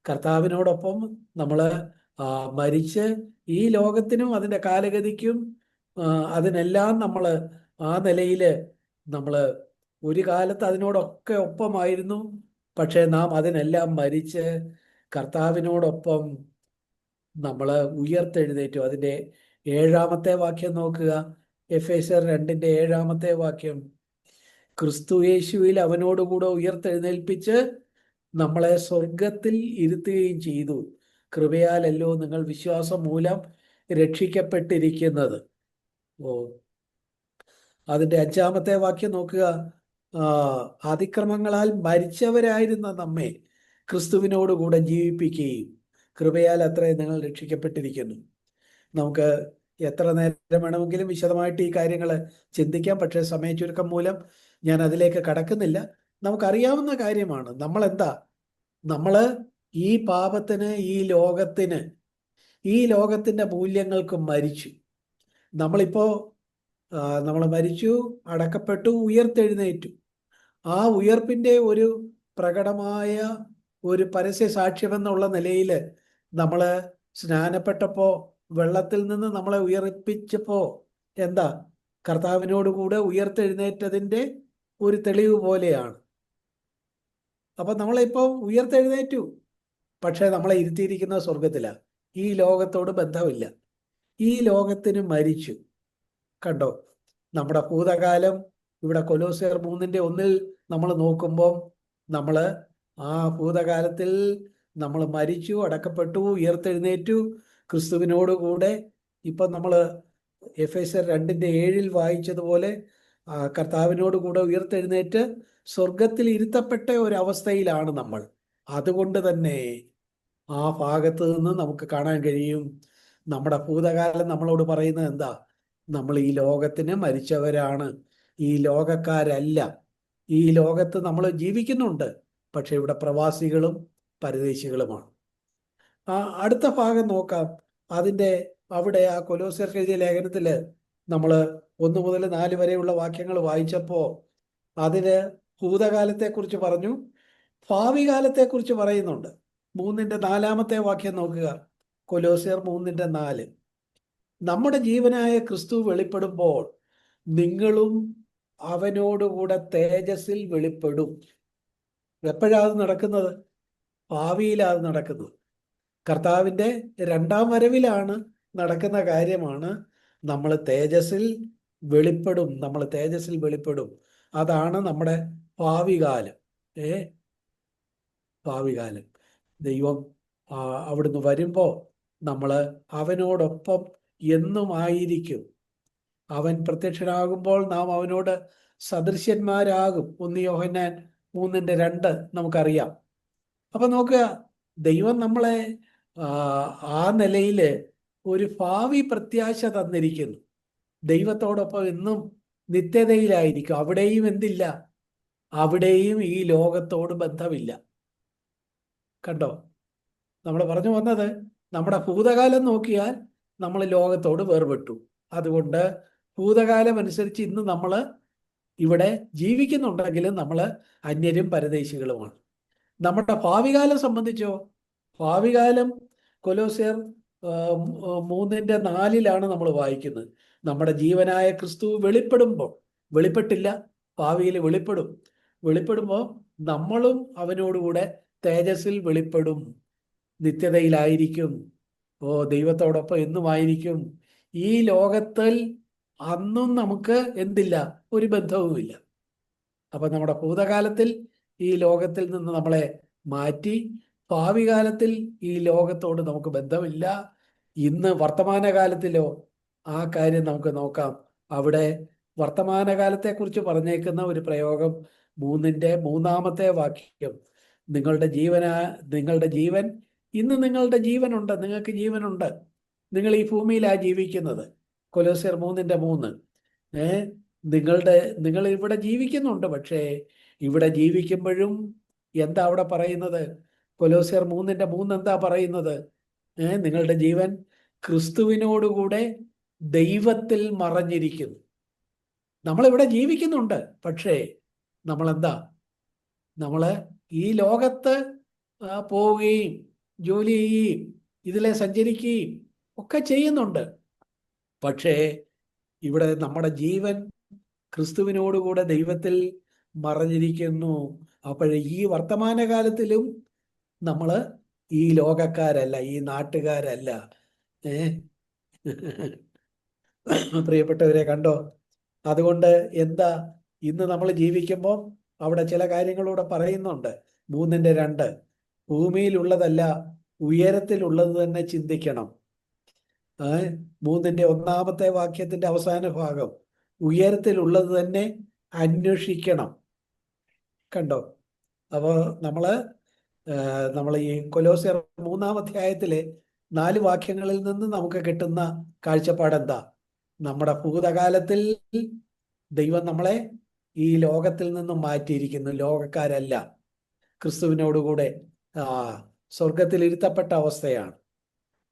കർത്താവിനോടൊപ്പം നമ്മൾ മരിച്ച് ഈ ലോകത്തിനും അതിൻ്റെ കാലഗതിക്കും അതിനെല്ലാം നമ്മൾ ആ നിലയിൽ നമ്മൾ ഒരു കാലത്ത് അതിനോടൊക്കെ ഒപ്പമായിരുന്നു. പക്ഷേ നാം അതിനെല്ലാം മരിച്ച് കർത്താവിനോടൊപ്പം നമ്മൾ ഉയർത്തെഴുന്നേറ്റു. അതിൻ്റെ 7-ാമത്തെ വാക്യം നോക്കുക. എഫേസ്യർ 2:ന്റെ 7-ാമത്തെ വാക്യം. ക്രിസ്തു യേശുവിൽ അവനോടുകൂടെ ഉയർത്തെഴുന്നേൽപ്പിച്ച് നമ്മളെ സ്വർഗത്തിൽ ഇരുത്തുകയും ചെയ്തു. കൃപയാലല്ലോ നിങ്ങൾ വിശ്വാസം മൂലം രക്ഷിക്കപ്പെട്ടിരിക്കുന്നത്. അതിൻ്റെ 5-ാമത്തെ വാക്യം നോക്കുക. അതിക്രമങ്ങളാൽ മരിച്ചവരായിരുന്ന നമ്മെ ക്രിസ്തുവിനോടുകൂടെ ജീവിപ്പിക്കുകയും കൃപയാൽ അത്രേ നിങ്ങൾ രക്ഷിക്കപ്പെട്ടിരിക്കുന്നു. നമുക്ക് എത്ര നേരം വേണമെങ്കിലും വിശദമായിട്ട് ഈ കാര്യങ്ങൾ ചിന്തിക്കാം. പക്ഷേ സമയച്ചുരുക്കം മൂലം ഞാൻ അതിലേക്ക് കടക്കുന്നില്ല. നമുക്കറിയാവുന്ന കാര്യമാണ്. നമ്മളെന്താ? നമ്മൾ ഈ പാപത്തിന്, ഈ ലോകത്തിൻ്റെ മൂല്യങ്ങൾക്ക് മരിച്ചു. നമ്മൾ മരിച്ചു, അടക്കപ്പെട്ടു, ഉയർത്തെഴുന്നേറ്റു. ആ ഉയർപ്പിൻ്റെ ഒരു പ്രകടമായ ഒരു പരസ്യ സാക്ഷ്യമെന്നുള്ള നിലയിൽ നമ്മൾ സ്നാനപ്പെട്ടപ്പോൾ, വെള്ളത്തിൽ നിന്ന് നമ്മളെ ഉയർപ്പിച്ചപ്പോൾ എന്താ? കർത്താവിനോടുകൂടെ ഉയർത്തെഴുന്നേറ്റതിൻ്റെ ഒരു തെളിവ് പോലെയാണ്. അപ്പം നമ്മളിപ്പോൾ ഉയർത്തെഴുന്നേറ്റു, പക്ഷേ നമ്മളെ ഇരുത്തിയിരിക്കുന്ന സ്വർഗത്തിലാണ്. ഈ ലോകത്തോട് ബന്ധമില്ല. ഈ ലോകത്തിന് മരിച്ചു. കണ്ടോ? നമ്മുടെ ഭൂതകാലം ഇവിടെ കൊലോസ്യർ 3:1 നമ്മൾ നോക്കുമ്പോൾ നമ്മൾ ആ ഭൂതകാലത്തിൽ നമ്മൾ മരിച്ചു, അടക്കപ്പെട്ടു, ഉയർത്തെഴുന്നേറ്റു ക്രിസ്തുവിനോടുകൂടെ. ഇപ്പം നമ്മൾ എഫേസ്യർ 2:7 വായിച്ചതുപോലെ കർത്താവിനോടുകൂടെ ഉയർത്തെഴുന്നേറ്റ് സ്വർഗത്തിൽ ഇരുത്തപ്പെട്ട ഒരവസ്ഥയിലാണ് നമ്മൾ. അതുകൊണ്ട് തന്നെ ആ ഭാഗത്ത് നിന്ന് നമുക്ക് കാണാൻ കഴിയും നമ്മുടെ ഭൂതകാലം നമ്മളോട് പറയുന്നത് എന്താ? നമ്മൾ ഈ ലോകത്തിന് മരിച്ചവരാണ്, ഈ ലോകക്കാരല്ല. ഈ ലോകത്ത് നമ്മൾ ജീവിക്കുന്നുണ്ട്, പക്ഷെ ഇവിടെ പ്രവാസികളും പരദേശികളുമാണ്. അടുത്ത ഭാഗം നോക്കാം. അവിടെ ആ കൊലോസ്യർക്ക് എഴുതിയ ലേഖനത്തിൽ നമ്മൾ 1 മുതൽ 4 വരെയുള്ള വാക്യങ്ങൾ വായിച്ചപ്പോൾ അതിന് ഭൂതകാലത്തെക്കുറിച്ച് പറഞ്ഞു, ഭാവി കാലത്തെക്കുറിച്ച് പറയുന്നുണ്ട്. 3:ന്റെ 4-ാമത്തെ വാക്യം നോക്കുക. കൊലോസ്യർ 3:4. നമ്മുടെ ജീവനായ ക്രിസ്തു വെളിപ്പെടുമ്പോൾ നിങ്ങളും അവനോടുകൂടെ തേജസ്സിൽ വെളിപ്പെടും. എപ്പോഴാണ് നടക്കുന്നത്? ഭാവിയിലാണ് നടക്കുന്നത്. കർത്താവിൻ്റെ 2-ാം വരവിലാണ് നടക്കുന്ന കാര്യമാണ്. നമ്മൾ തേജസ്സിൽ വെളിപ്പെടും. അതാണ് നമ്മുടെ ഭാവി കാലം. ഭാവി കാലം ദൈവം അവിടുന്ന് വരുമ്പോൾ നമ്മൾ അവനോടൊപ്പം എന്നുമായിരിക്കും. അവൻ പ്രത്യക്ഷനാകുമ്പോൾ നാം അവനോട് സദൃശ്യന്മാരാകും. 1 യോഹന്നാൻ 3:2 നമുക്കറിയാം. അപ്പം നോക്കുക, ദൈവം നമ്മളെ ആ നിലയിൽ ഒരു ഭാവി പ്രത്യാശ തന്നിരിക്കുന്നു. ദൈവത്തോടൊപ്പം എന്നും നിത്യതയിലായിരിക്കും. അവിടെയും എന്തില്ല? അവിടെയും ഈ ലോകത്തോട് ബന്ധമില്ല. കണ്ടോ? നമ്മൾ പറഞ്ഞു വന്നത്, നമ്മുടെ ഭൂതകാലം നോക്കിയാൽ നമ്മൾ ലോകത്തോട് വേർപെട്ടു. അതുകൊണ്ട് ഭൂതകാലം അനുസരിച്ച് ഇന്ന് നമ്മൾ ഇവിടെ ജീവിക്കുന്നുണ്ടെങ്കിലും നമ്മൾ അന്യരും പരദേശികളുമാണ്. നമ്മുടെ ഭാവി കാലം സംബന്ധിച്ചോ? ഭാവി കാലം കൊലോസ്യർ 3:4 നമ്മൾ വായിക്കുന്നത്. നമ്മുടെ ജീവനായ ക്രിസ്തു വെളിപ്പെടുമ്പോൾ, വെളിപ്പെട്ടില്ല, ഭാവിയിൽ വെളിപ്പെടും. വെളിപ്പെടുമ്പോൾ നമ്മളും അവനോടുകൂടെ തേജസ്സിൽ വെളിപ്പെടും, നിത്യതയിലായിരിക്കും. ദൈവത്തോടൊപ്പം എന്നുമായിരിക്കും. ഈ ലോകത്തിൽ അന്നും നമുക്ക് എന്തില്ല, ഒരു ബന്ധവുമില്ല. അപ്പൊ നമ്മുടെ ഭൂതകാലത്തിൽ ഈ ലോകത്തിൽ നിന്ന് നമ്മളെ മാറ്റി, ഭാവി കാലത്തിൽ ഈ ലോകത്തോട് നമുക്ക് ബന്ധമില്ല. ഇന്ന് വർത്തമാനകാലത്തിലോ ആ കാര്യം നമുക്ക് നോക്കാം. അവിടെ വർത്തമാനകാലത്തെക്കുറിച്ച് പറഞ്ഞേക്കുന്ന ഒരു പ്രയോഗം 3-ന്റെ 3-ാമത്തെ വാക്യം, നിങ്ങളുടെ ജീവൻ, ഇന്ന് നിങ്ങളുടെ ജീവനുണ്ട്, നിങ്ങൾക്ക് ജീവനുണ്ട്, നിങ്ങൾ ഈ ഭൂമിയിലാണ് ജീവിക്കുന്നത്. കൊലോസ്യർ 3-ന്റെ 3. നിങ്ങൾ ഇവിടെ ജീവിക്കുന്നുണ്ട്. പക്ഷേ ഇവിടെ ജീവിക്കുമ്പോഴും എന്താ അവിടെ പറയുന്നത്? കൊലോസ്യർ 3-ന്റെ 3 എന്താ പറയുന്നത്? നിങ്ങളുടെ ജീവൻ ക്രിസ്തുവിനോടുകൂടെ ദൈവത്തിൽ മറഞ്ഞിരിക്കുന്നു. നമ്മളിവിടെ ജീവിക്കുന്നുണ്ട്, പക്ഷേ നമ്മള് ഈ ലോകത്ത് പോവുകയും ജോലി ചെയ്യുകയും ഇതിലെ സഞ്ചരിക്കുകയും ഒക്കെ ചെയ്യുന്നുണ്ട്. പക്ഷേ ഇവിടെ നമ്മുടെ ജീവൻ ക്രിസ്തുവിനോടുകൂടെ ദൈവത്തിൽ മറഞ്ഞിരിക്കുന്നു. അപ്പോഴേ ഈ വർത്തമാനകാലത്തിലും നമ്മൾ ഈ ലോകക്കാരല്ല, ഈ നാട്ടുകാരല്ല. പ്രിയപ്പെട്ടവരെ, കണ്ടോ? അതുകൊണ്ട് എന്താ ഇന്ന് നമ്മൾ ജീവിക്കുമ്പോൾ അവിടെ ചില കാര്യങ്ങളൂടെ പറയുന്നുണ്ട്. 3-ന്റെ 2, ഭൂമിയിലുള്ളതല്ല ഉയരത്തിലുള്ളത് തന്നെ ചിന്തിക്കണം. 3-ന്റെ 1-ാമത്തെ വാക്യത്തിന്റെ അവസാന ഭാഗം, ഉയരത്തിലുള്ളത് തന്നെ അന്വേഷിക്കണം. കണ്ടോ? അപ്പോൾ നമ്മൾ ഈ കൊലോസ്യർ 3-ാം അധ്യായത്തിലെ 4 വാക്യങ്ങളിൽ നിന്ന് നമുക്ക് കിട്ടുന്ന കാഴ്ചപ്പാട് എന്താ? നമ്മുടെ ഭൂതകാലത്തിൽ ദൈവം നമ്മളെ ഈ ലോകത്തിൽ നിന്നും മാറ്റിയിരിക്കുന്നു, ലോകക്കാരല്ല, ക്രിസ്തുവിനോടുകൂടെ സ്വർഗത്തിൽ ഇരുത്തപ്പെട്ട അവസ്ഥയാണ്.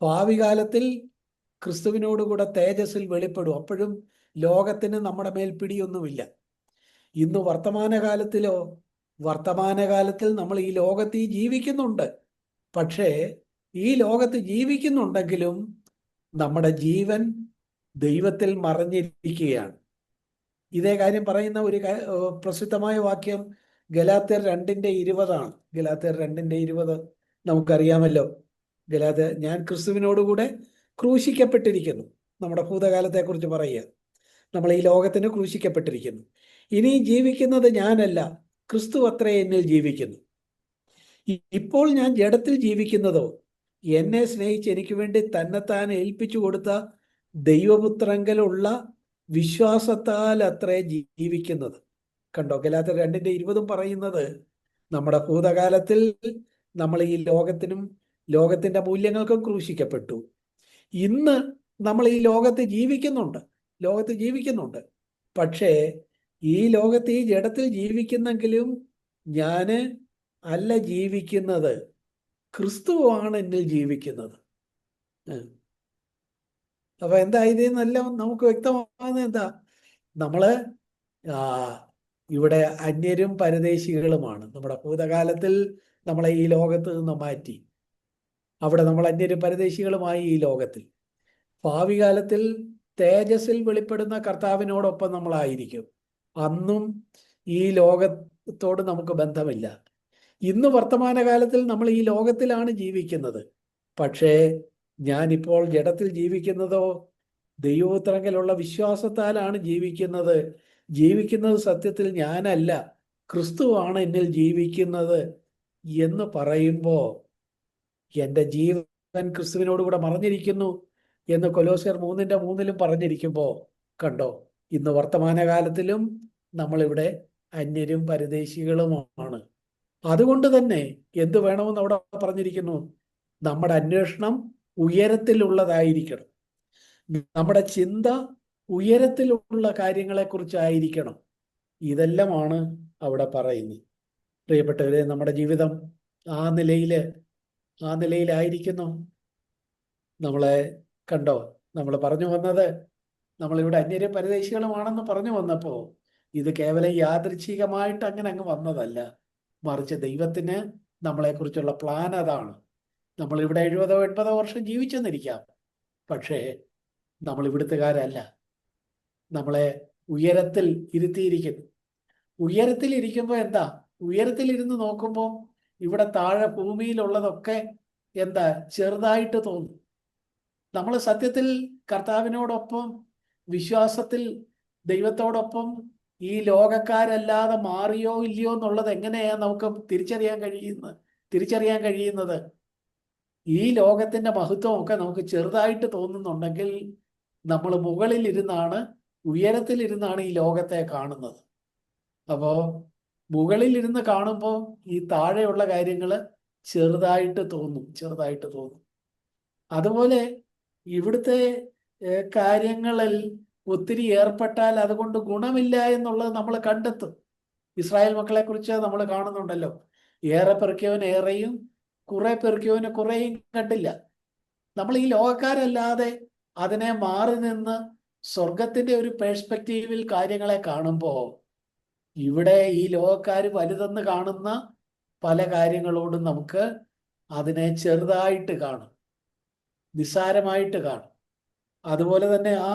ഭാവി കാലത്തിൽ ക്രിസ്തുവിനോടുകൂടെ തേജസ്സിൽ വെളിപ്പെടും. അപ്പോഴും ലോകത്തിന് നമ്മുടെ മേൽ പിടിയൊന്നുമില്ല. ഇന്ന് വർത്തമാനകാലത്തിൽ നമ്മൾ ഈ ലോകത്ത് ജീവിക്കുന്നുണ്ട്. പക്ഷേ ഈ ലോകത്ത് ജീവിക്കുന്നുണ്ടെങ്കിലും നമ്മുടെ ജീവൻ ദൈവത്തിൽ മറഞ്ഞിരിക്കുകയാണ്. ഇതേ കാര്യം പറയുന്ന ഒരു പ്രസിദ്ധമായ വാക്യം ഗലാത്യർ 2-ന്റെ 20 ആണ്. ഗലാത്യർ 2-ന്റെ 20 നമുക്കറിയാമല്ലോ. ഞാൻ ക്രിസ്തുവിനോടുകൂടെ ക്രൂശിക്കപ്പെട്ടിരിക്കുന്നു. നമ്മുടെ ഭൂതകാലത്തെക്കുറിച്ച് പറയുക. നമ്മൾ ഈ ലോകത്തിന് ക്രൂശിക്കപ്പെട്ടിരിക്കുന്നു. ഇനി ജീവിക്കുന്നത് ഞാനല്ല, ക്രിസ്തു അത്രേ എന്നിൽ ജീവിക്കുന്നു. ഇപ്പോൾ ഞാൻ ജഡത്തിൽ ജീവിക്കുന്നതോ എന്നെ സ്നേഹിച്ച് എനിക്ക് വേണ്ടി തന്നെത്താൻ ഏൽപ്പിച്ചു കൊടുത്ത ദൈവപുത്രങ്കലുള്ള വിശ്വാസത്താൽ അത്രേ ജീവിക്കുന്നത്. കണ്ടോ? ഗലാത്യർ 2-ന്റെ 20 പറയുന്നത് നമ്മുടെ ഭൂതകാലത്തിൽ നമ്മൾ ഈ ലോകത്തിന്റെ മൂല്യങ്ങൾക്കും ക്രൂശിക്കപ്പെട്ടു. ഇന്ന് നമ്മൾ ഈ ലോകത്ത് ജീവിക്കുന്നുണ്ട്. പക്ഷേ ഈ ലോകത്ത് ഈ ജഡത്തിൽ ജീവിക്കുന്നെങ്കിലും ഞാന് അല്ല ജീവിക്കുന്നത്, ക്രിസ്തുവാണ് എന്നിൽ ജീവിക്കുന്നത്. അപ്പൊ എന്താ ഇതെന്നെല്ലാം നമുക്ക് വ്യക്തമാകുന്നത്? എന്താ? നമ്മള് ഇവിടെ അന്യരും പരദേശികളുമാണ്. നമ്മുടെ ഭൂതകാലത്തിൽ നമ്മളെ ഈ ലോകത്ത് നിന്ന് മാറ്റി, അവിടെ നമ്മൾ അന്യരും പരദേശികളുമായി ഈ ലോകത്തിൽ. ഭാവി കാലത്തിൽ തേജസ്സിൽ വെളിപ്പെടുന്ന കർത്താവിനോടൊപ്പം നമ്മളായിരിക്കും. അന്നും ഈ ലോകത്തോട് നമുക്ക് ബന്ധമില്ല. ഇന്ന് വർത്തമാനകാലത്തിൽ നമ്മൾ ഈ ലോകത്തിലാണ് ജീവിക്കുന്നത്. പക്ഷേ ഞാനിപ്പോൾ ജഡത്തിൽ ജീവിക്കുന്നതോ ദൈവപുത്രങ്കലുള്ള വിശ്വാസത്താലാണ് ജീവിക്കുന്നത് സത്യത്തിൽ ഞാനല്ല, ക്രിസ്തുവാണ് എന്നിൽ ജീവിക്കുന്നത് എന്ന് പറയുമ്പോൾ എൻ്റെ ജീവൻ ക്രിസ്തുവിനോടുകൂടെ മറഞ്ഞിരിക്കുന്നു എന്ന് കൊലോസ്യർ 3-ന്റെ 3-ലും പറഞ്ഞിരിക്കുമ്പോൾ കണ്ടോ? ഇന്ന് വർത്തമാനകാലത്തിലും നമ്മളിവിടെ അന്യരും പരദേശികളുമാണ്. അതുകൊണ്ട് തന്നെ എന്ത് വേണമെന്ന് അവിടെ പറഞ്ഞിരിക്കുന്നു? നമ്മുടെ അന്വേഷണം ഉയരത്തിലുള്ളതായിരിക്കണം. നമ്മുടെ ചിന്ത ഉയരത്തിലുള്ള കാര്യങ്ങളെക്കുറിച്ചായിരിക്കണം. ഇതെല്ലാമാണ് അവിടെ പറയുന്നത്. പ്രിയപ്പെട്ടവരെ, നമ്മുടെ ജീവിതം ആ നിലയിലായിരിക്കുന്നു. നമ്മളെ കണ്ടോ? നമ്മൾ പറഞ്ഞു വന്നത്, നമ്മളിവിടെ അന്യരും പരദേശികളുമാണെന്ന് പറഞ്ഞു വന്നപ്പോൾ ഇത് കേവലം യാദൃച്ഛികമായിട്ട് അങ്ങ് വന്നതല്ല. മറിച്ച് ദൈവത്തിന് നമ്മളെക്കുറിച്ചുള്ള പ്ലാൻ അതാണ്. നമ്മളിവിടെ 70-80 വർഷം ജീവിച്ചെന്നിരിക്കാം, പക്ഷേ നമ്മൾ ഇവിടുത്തുകാരല്ല. നമ്മളെ ഉയരത്തിൽ ഇരുത്തിയിരിക്കുന്നു. ഉയരത്തിൽ ഇരിക്കുമ്പോൾ എന്താ, ഉയരത്തിലിരുന്ന് നോക്കുമ്പോൾ ഇവിടെ താഴെ ഭൂമിയിലുള്ളതൊക്കെ എന്താ, ചെറുതായിട്ട് തോന്നും. നമ്മൾ സത്യത്തിൽ കർത്താവിനോടൊപ്പം വിശ്വാസത്തിൽ ദൈവത്തോടൊപ്പം ഈ ലോകക്കാരല്ലാതെ മാറിയോ ഇല്ലയോ എന്നുള്ളത് എങ്ങനെയാ നമുക്ക് തിരിച്ചറിയാൻ കഴിയുന്നത്? ഈ ലോകത്തിന്റെ മഹത്വം ഒക്കെ നമുക്ക് ചെറുതായിട്ട് തോന്നുന്നുണ്ടെങ്കിൽ നമ്മൾ ഉയരത്തിലിരുന്നാണ് ഈ ലോകത്തെ കാണുന്നത്. അപ്പോ മുകളിലിരുന്ന് കാണുമ്പോൾ ഈ താഴെയുള്ള കാര്യങ്ങൾ ചെറുതായിട്ട് തോന്നും. അതുപോലെ ഇവിടുത്തെ കാര്യങ്ങളിൽ ഒത്തിരി ഏർപ്പെട്ടാൽ അതുകൊണ്ട് ഗുണമില്ല എന്നുള്ളത് നമ്മൾ കണ്ടെത്തും. ഇസ്രായേൽ മക്കളെ കുറിച്ച് നമ്മൾ കാണുന്നുണ്ടല്ലോ, ഏറെ പെറുക്കിയവൻ ഏറെയും കുറെ പെറുക്കിയവന് കുറേയും കണ്ടില്ല. നമ്മൾ ഈ ലോകക്കാരല്ലാതെ അതിനെ മാറി നിന്ന് സ്വർഗത്തിന്റെ ഒരു പേഴ്സ്പെക്റ്റീവിൽ കാര്യങ്ങളെ കാണുമ്പോൾ ഇവിടെ ഈ ലോകക്കാർ വലുതെന്ന് കാണുന്ന പല കാര്യങ്ങളോടും നമുക്ക് അതിനെ ചെറുതായിട്ട് കാണും, നിസ്സാരമായിട്ട് കാണും. അതുപോലെ തന്നെ ആ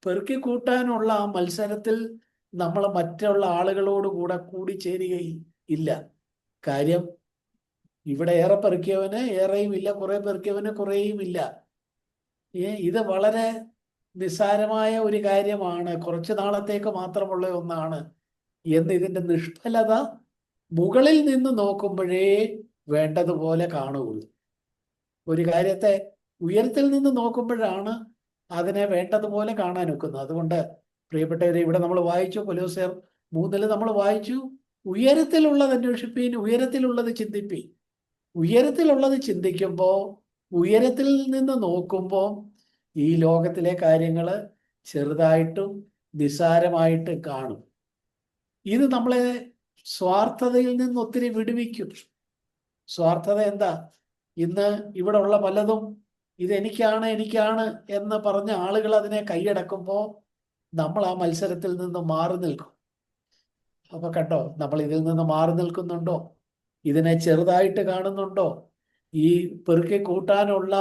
പെറുക്കി കൂട്ടാനുള്ള ആ മത്സരത്തിൽ നമ്മൾ മറ്റുള്ള ആളുകളോട് കൂടെ കൂടിച്ചേരുകയില്ല. കാര്യം ഇവിടെ ഏറെ പെറുക്കിയവന് ഏറെയും ഇല്ല, കുറെ പെറുക്കിയവന് കുറേയും ഇല്ല. ഇത് വളരെ നിസ്സാരമായ ഒരു കാര്യമാണ്, കുറച്ചു നാളത്തേക്ക് മാത്രമുള്ള ഒന്നാണ് എന്ന് ഇതിന്റെ നിഷ്ഫലത മുകളിൽ നിന്ന് നോക്കുമ്പോഴേ വേണ്ടതുപോലെ കാണുകയുള്ളൂ. ഒരു കാര്യത്തെ ഉയരത്തിൽ നിന്ന് നോക്കുമ്പോഴാണ് അതിനെ വേണ്ടതുപോലെ കാണാൻ ഒക്കുന്നത്. അതുകൊണ്ട് പ്രിയപ്പെട്ടവരെ, ഇവിടെ നമ്മൾ വായിച്ചു, കൊലോസ്യർ 3 നമ്മൾ വായിച്ചു, ഉയരത്തിലുള്ളത് അന്വേഷിപ്പീൻ, ഉയരത്തിലുള്ളത് ചിന്തിപ്പീൻ. ഉയരത്തിലുള്ളത് ചിന്തിക്കുമ്പോൾ, ഉയരത്തിൽ നിന്ന് നോക്കുമ്പോൾ ഈ ലോകത്തിലെ കാര്യങ്ങൾ ചെറുതായിട്ടും നിസ്സാരമായിട്ട് കാണും. ഇത് നമ്മളെ സ്വാർത്ഥതയിൽ നിന്ന് ഒത്തിരി വിടുവിക്കും. സ്വാർത്ഥത എന്താ? ഇന്ന് ഇവിടെ ഉള്ള പലതും ഇതെനിക്കാണ് എന്ന് പറഞ്ഞ ആളുകൾ അതിനെ കൈയടക്കുമ്പോൾ നമ്മൾ ആ മത്സരത്തിൽ നിന്ന് മാറി നിൽക്കും. അപ്പൊ കണ്ടോ, നമ്മൾ ഇതിൽ നിന്ന് മാറി നിൽക്കുന്നുണ്ടോ? ഇതിനെ ചെറുതായിട്ട് കാണുന്നുണ്ടോ? ഈ പെറുക്കി കൂട്ടാനുള്ള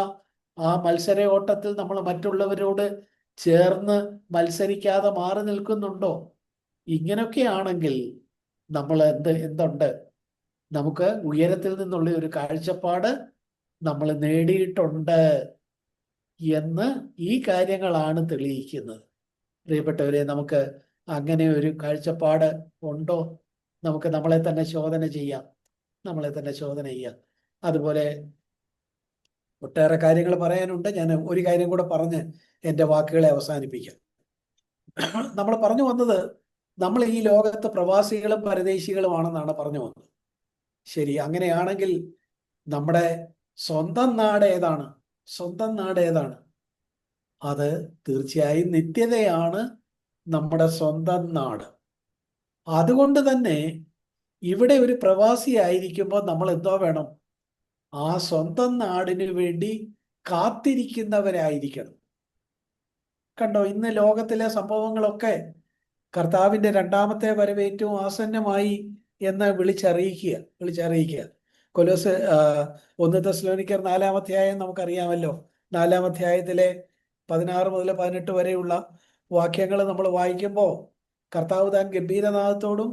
ആ മത്സര ഓട്ടത്തിൽ നമ്മൾ മറ്റുള്ളവരോട് ചേർന്ന് മത്സരിക്കാതെ മാറി നിൽക്കുന്നുണ്ടോ? ഇങ്ങനെയൊക്കെയാണെങ്കിൽ നമ്മൾ എന്തുണ്ട്, നമുക്ക് ഉയരത്തിൽ നിന്നുള്ള ഒരു കാഴ്ചപ്പാട് നമ്മൾ നേടിയിട്ടുണ്ട് എന്ന് ഈ കാര്യങ്ങളാണ് തെളിയിക്കുന്നത്. പ്രിയപ്പെട്ടവരെ, നമുക്ക് അങ്ങനെ ഒരു കാഴ്ചപ്പാട് ഉണ്ടോ? നമുക്ക് നമ്മളെ തന്നെ ശോധന ചെയ്യാം. അതുപോലെ ഒട്ടേറെ കാര്യങ്ങൾ പറയാനുണ്ട്. ഞാൻ ഒരു കാര്യം കൂടെ പറഞ്ഞ് എൻ്റെ വാക്കുകളെ അവസാനിപ്പിക്കാം. നമ്മൾ പറഞ്ഞു വന്നത്, നമ്മൾ ഈ ലോകത്ത് പ്രവാസികളും പരദേശികളുമാണെന്നാണ് പറഞ്ഞു വന്നത്. ശരി, അങ്ങനെയാണെങ്കിൽ നമ്മുടെ സ്വന്തം നാട് ഏതാണ്? അത് തീർച്ചയായും നിത്യതയാണ് നമ്മുടെ സ്വന്തം നാട്. അതുകൊണ്ട് തന്നെ ഇവിടെ ഒരു പ്രവാസി ആയിരിക്കുമ്പോൾ നമ്മൾ എന്തോ വേണം? ആ സ്വന്തം നാടിനു വേണ്ടി കാത്തിരിക്കുന്നവരായിരിക്കണം. കണ്ടോ, ഇന്ന് ലോകത്തിലെ സംഭവങ്ങളൊക്കെ കർത്താവിന്റെ രണ്ടാമത്തെ വരവ് ഏറ്റവും ആസന്നമായി എന്ന് വിളിച്ചറിയിക്കുക. കൊലോസ് 1 തെസ്സലോനിക്കർ 4-ാം അധ്യായം നമുക്കറിയാമല്ലോ. 4-ാം അധ്യായത്തിലെ 16 മുതൽ 18 വരെയുള്ള വാക്യങ്ങൾ നമ്മൾ വായിക്കുമ്പോൾ കർത്താവ് താൻ ഗംഭീരനാദത്തോടും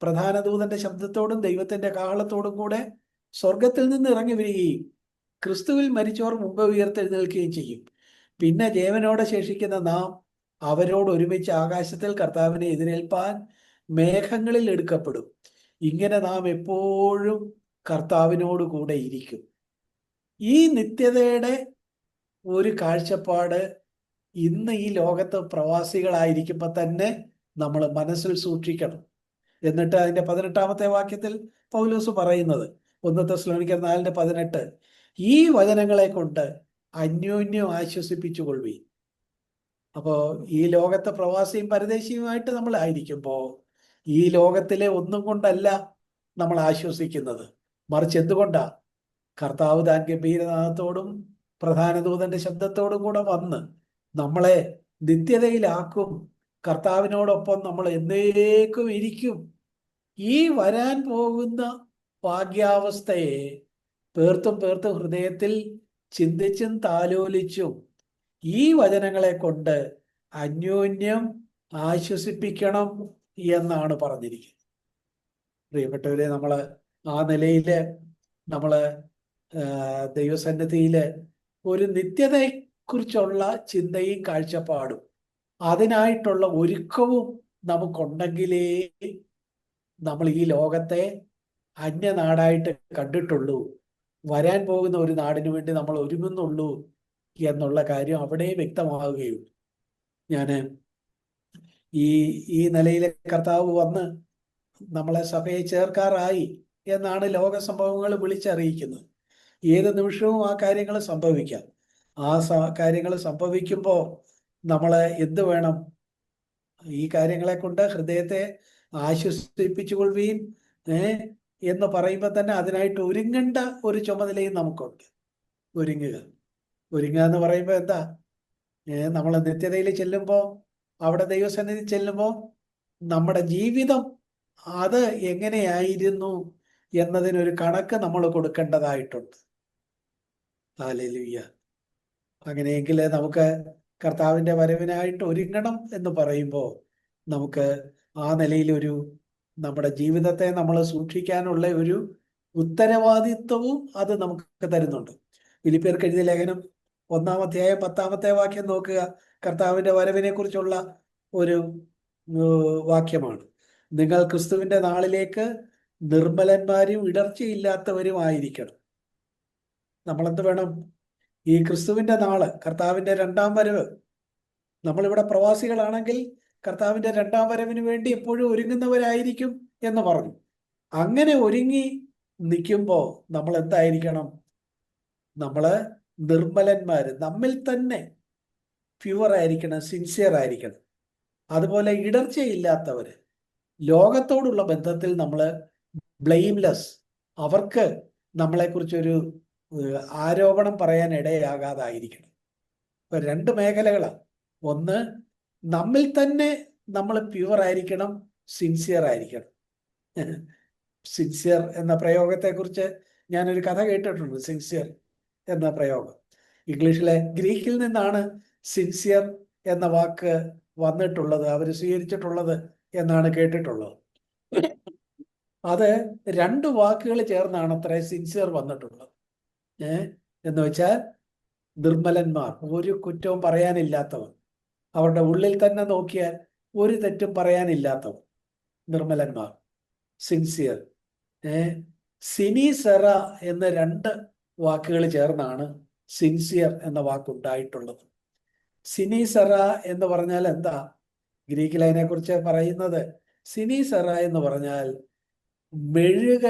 പ്രധാന ദൂതന്റെ ശബ്ദത്തോടും ദൈവത്തിന്റെ കാഹളത്തോടും കൂടെ സ്വർഗത്തിൽ നിന്ന് ഇറങ്ങി വരികയും ക്രിസ്തുവിൽ മരിച്ചവർ മുമ്പ് ഉയർത്തെഴുന്നേൽക്കുകയും ചെയ്യും. പിന്നെ ജീവനോടെ ശേഷിക്കുന്ന നാം അവരോട് ഒരുമിച്ച് ആകാശത്തിൽ കർത്താവിനെ എതിരേൽപ്പാൻ മേഘങ്ങളിൽ എടുക്കപ്പെടും. ഇങ്ങനെ നാം എപ്പോഴും കർത്താവിനോട് കൂടെ ഇരിക്കും. ഈ നിത്യതയുടെ ഒരു കാഴ്ചപ്പാട് ഇന്ന് ഈ ലോകത്ത് പ്രവാസികളായിരിക്കുമ്പോൾ തന്നെ നമ്മൾ മനസ്സിൽ സൂക്ഷിക്കണം. എന്നിട്ട് അതിന്റെ 18-ാമത്തെ വാക്യത്തിൽ പൗലോസ് പറയുന്നത്, 1 തെസ്സലോനിക്കർ 4:18, ഈ വചനങ്ങളെ കൊണ്ട് അന്യോന്യം ആശ്വസിപ്പിച്ചുകൊള്ളുവീൻ. അപ്പോൾ ഈ ലോകത്തെ പ്രവാസിയും പരദേശിയുമായിട്ട് നമ്മൾ ആയിരിക്കുമ്പോൾ ഈ ലോകത്തിലെ ഒന്നും കൊണ്ടല്ല നമ്മൾ ആശ്വസിക്കുന്നത്. മറിച്ച് എന്തുകൊണ്ടാ? കർത്താവ് താൻ ഗംഭീരനാദത്തോടും പ്രധാന ദൂതന്റെ ശബ്ദത്തോടും കൂടെ വന്ന് നമ്മളെ നിത്യതയിലാക്കും. കർത്താവിനോടൊപ്പം നമ്മൾ എന്നേക്കും ഇരിക്കും. ഈ വരാൻ പോകുന്ന ഭാഗ്യാവസ്ഥയെ പേർത്തും ഹൃദയത്തിൽ ചിന്തിച്ചും താലോലിച്ചും ഈ വചനങ്ങളെ കൊണ്ട് അന്യോന്യം ആശ്വസിപ്പിക്കണം എന്നാണ് പറഞ്ഞിരിക്കുന്നത്. പ്രിയപ്പെട്ടവരെ, ആ നിലയില് നമ്മള് ദൈവസന്നിധിയില് ഒരു നിത്യതയെക്കുറിച്ചുള്ള ചിന്തയും കാഴ്ചപ്പാടും അതിനായിട്ടുള്ള ഒരുക്കവും നമുക്കുണ്ടെങ്കിലേ നമ്മൾ ഈ ലോകത്തെ അന്യനാടായിട്ട് കണ്ടിട്ടുള്ളൂ. വരാൻ പോകുന്ന ഒരു നാടിനു വേണ്ടി നമ്മൾ ഒരുങ്ങുന്നുള്ളൂ എന്നുള്ള കാര്യം അവിടെ വ്യക്തമാവുകയുള്ളൂ. ഞാന് ഈ നിലയിലെ കർത്താവ് വന്ന് നമ്മളെ സഭയെ ചേർക്കാറായി എന്നാണ് ലോക സംഭവങ്ങൾ വിളിച്ചറിയിക്കുന്നത്. ഏത് നിമിഷവും ആ കാര്യങ്ങൾ സംഭവിക്കാം. ആ കാര്യങ്ങൾ സംഭവിക്കുമ്പോൾ നമ്മള് എന്ത് വേണം? ഈ കാര്യങ്ങളെ കൊണ്ട് ഹൃദയത്തെ ആശ്വസിപ്പിച്ചുകൊള്ളുവീൻ എന്ന് പറയുമ്പോൾ തന്നെ അതിനായിട്ട് ഒരുങ്ങേണ്ട ഒരു ചുമതലയും നമുക്കുണ്ട്. ഒരുങ്ങുക എന്ന് പറയുമ്പോൾ എന്താ? നമ്മൾ നിത്യതയിൽ ചെല്ലുമ്പോൾ, അവിടെ ദൈവസന്നിധി ചെല്ലുമ്പോൾ നമ്മുടെ ജീവിതം അത് എങ്ങനെയായിരുന്നു എന്നതിനൊരു കണക്ക് നമ്മൾ കൊടുക്കേണ്ടതായിട്ടുണ്ട്. ഹല്ലേലൂയ. അങ്ങനെയെങ്കിൽ നമുക്ക് കർത്താവിന്റെ വരവിനായിട്ട് ഒരുങ്ങണം എന്ന് പറയുമ്പോൾ നമുക്ക് ആ നിലയിലൊരു നമ്മുടെ ജീവിതത്തെ നമ്മൾ സൂക്ഷിക്കാനുള്ള ഒരു ഉത്തരവാദിത്വവും അത് നമുക്ക് തരുന്നുണ്ട്. ഫിലിപ്പിയർക്ക് എഴുതിയ ലേഖനം 1-ാം അധ്യായം 10-ാമത്തെ വാക്യം നോക്കുക. കർത്താവിന്റെ വരവിനെ കുറിച്ചുള്ള ഒരു വാക്യമാണ്. നിങ്ങൾ ക്രിസ്തുവിന്റെ നാളിലേക്ക് നിർമ്മലന്മാരും ഇടർച്ചയില്ലാത്തവരുമായിരിക്കണം. നമ്മളെന്ത് വേണം? ഈ ക്രിസ്തുവിന്റെ നാള്, കർത്താവിന്റെ 2-ാം വരവ്, നമ്മളിവിടെ പ്രവാസികളാണെങ്കിൽ കർത്താവിന്റെ 2-ാം വരവിന് വേണ്ടി എപ്പോഴും ഒരുങ്ങുന്നവരായിരിക്കും എന്ന് പറഞ്ഞു. അങ്ങനെ ഒരുങ്ങി നിൽക്കുമ്പോൾ നമ്മൾ എന്തായിരിക്കണം? നമ്മള് നിർമ്മലന്മാര്, നമ്മിൽ തന്നെ പ്യുവർ ആയിരിക്കണം, സിൻസിയർ ആയിരിക്കണം. അതുപോലെ ഇടർച്ചയില്ലാത്തവര്, ലോകത്തോടുള്ള ബന്ധത്തിൽ നമ്മൾ ബ്ലെയിംലെസ്, അവർക്ക് നമ്മളെക്കുറിച്ചൊരു ആരോപണം പറയാൻ ഇടയാകാതായിരിക്കണം. ഇപ്പൊ 2 മേഖലകളാണ്. ഒന്ന്, നമ്മിൽ തന്നെ നമ്മൾ പ്യുവർ ആയിരിക്കണം, സിൻസിയർ ആയിരിക്കണം. സിൻസിയർ എന്ന പ്രയോഗത്തെ കുറിച്ച് ഞാനൊരു കഥ കേട്ടിട്ടുണ്ട്. സിൻസിയർ എന്ന പ്രയോഗം ഇംഗ്ലീഷിലെ ഗ്രീക്കിൽ നിന്നാണ് സിൻസിയർ എന്ന വാക്ക് വന്നിട്ടുള്ളത്, അവർ സ്വീകരിച്ചിട്ടുള്ളത് എന്നാണ് കേട്ടിട്ടുള്ളത്. അത് 2 വാക്കുകൾ ചേർന്നാണ് അത്ര സിൻസിയർ വന്നിട്ടുള്ളത്. എന്ന് വെച്ചാൽ നിർമ്മലന്മാർ, ഒരു കുറ്റവും പറയാനില്ലാത്തവർ, അവരുടെ ഉള്ളിൽ തന്നെ നോക്കിയാൽ ഒരു തെറ്റും പറയാനില്ലാത്തവർ, നിർമ്മലന്മാർ, സിൻസിയർ. സിനിസെറ എന്ന 2 വാക്കുകൾ ചേർന്നാണ് സിൻസിയർ എന്ന വാക്കുണ്ടായിട്ടുള്ളത്. സിനിസെറ എന്ന് പറഞ്ഞാൽ എന്താ? ഗ്രീക്കിൽ അതിനെക്കുറിച്ച് പറയുന്നത്, സിനിസെറ എന്ന് പറഞ്ഞാൽ മെഴുക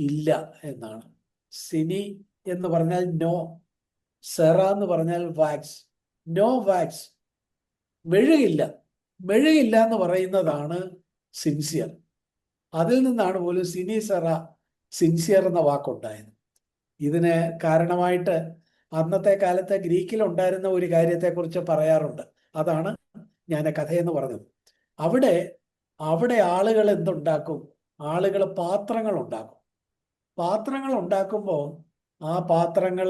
ഇല്ല എന്നാണ്. സിനി എന്ന് പറഞ്ഞാൽ നോ, സെറ എന്ന് പറഞ്ഞാൽ വാക്സ്, നോ വാക്സ്, മെഴുകില്ല. മെഴുകില്ല എന്ന് പറയുന്നതാണ് സിൻസിയർ. അതിൽ നിന്നാണ് പോലും സിനിസെറ, സിൻസിയർ എന്ന വാക്കുണ്ടായത്. ഇതിന് കാരണമായിട്ട് അന്നത്തെ കാലത്ത് ഗ്രീക്കിൽ ഉണ്ടായിരുന്ന ഒരു കാര്യത്തെക്കുറിച്ച് പറയാറുണ്ട്. അതാണ് ഞാൻ കഥയെന്ന് പറഞ്ഞത്. അവിടെ ആളുകൾ എന്തുണ്ടാക്കും? ആളുകൾ പാത്രങ്ങൾ ഉണ്ടാക്കും. പാത്രങ്ങൾ ഉണ്ടാക്കുമ്പോൾ ആ പാത്രങ്ങൾ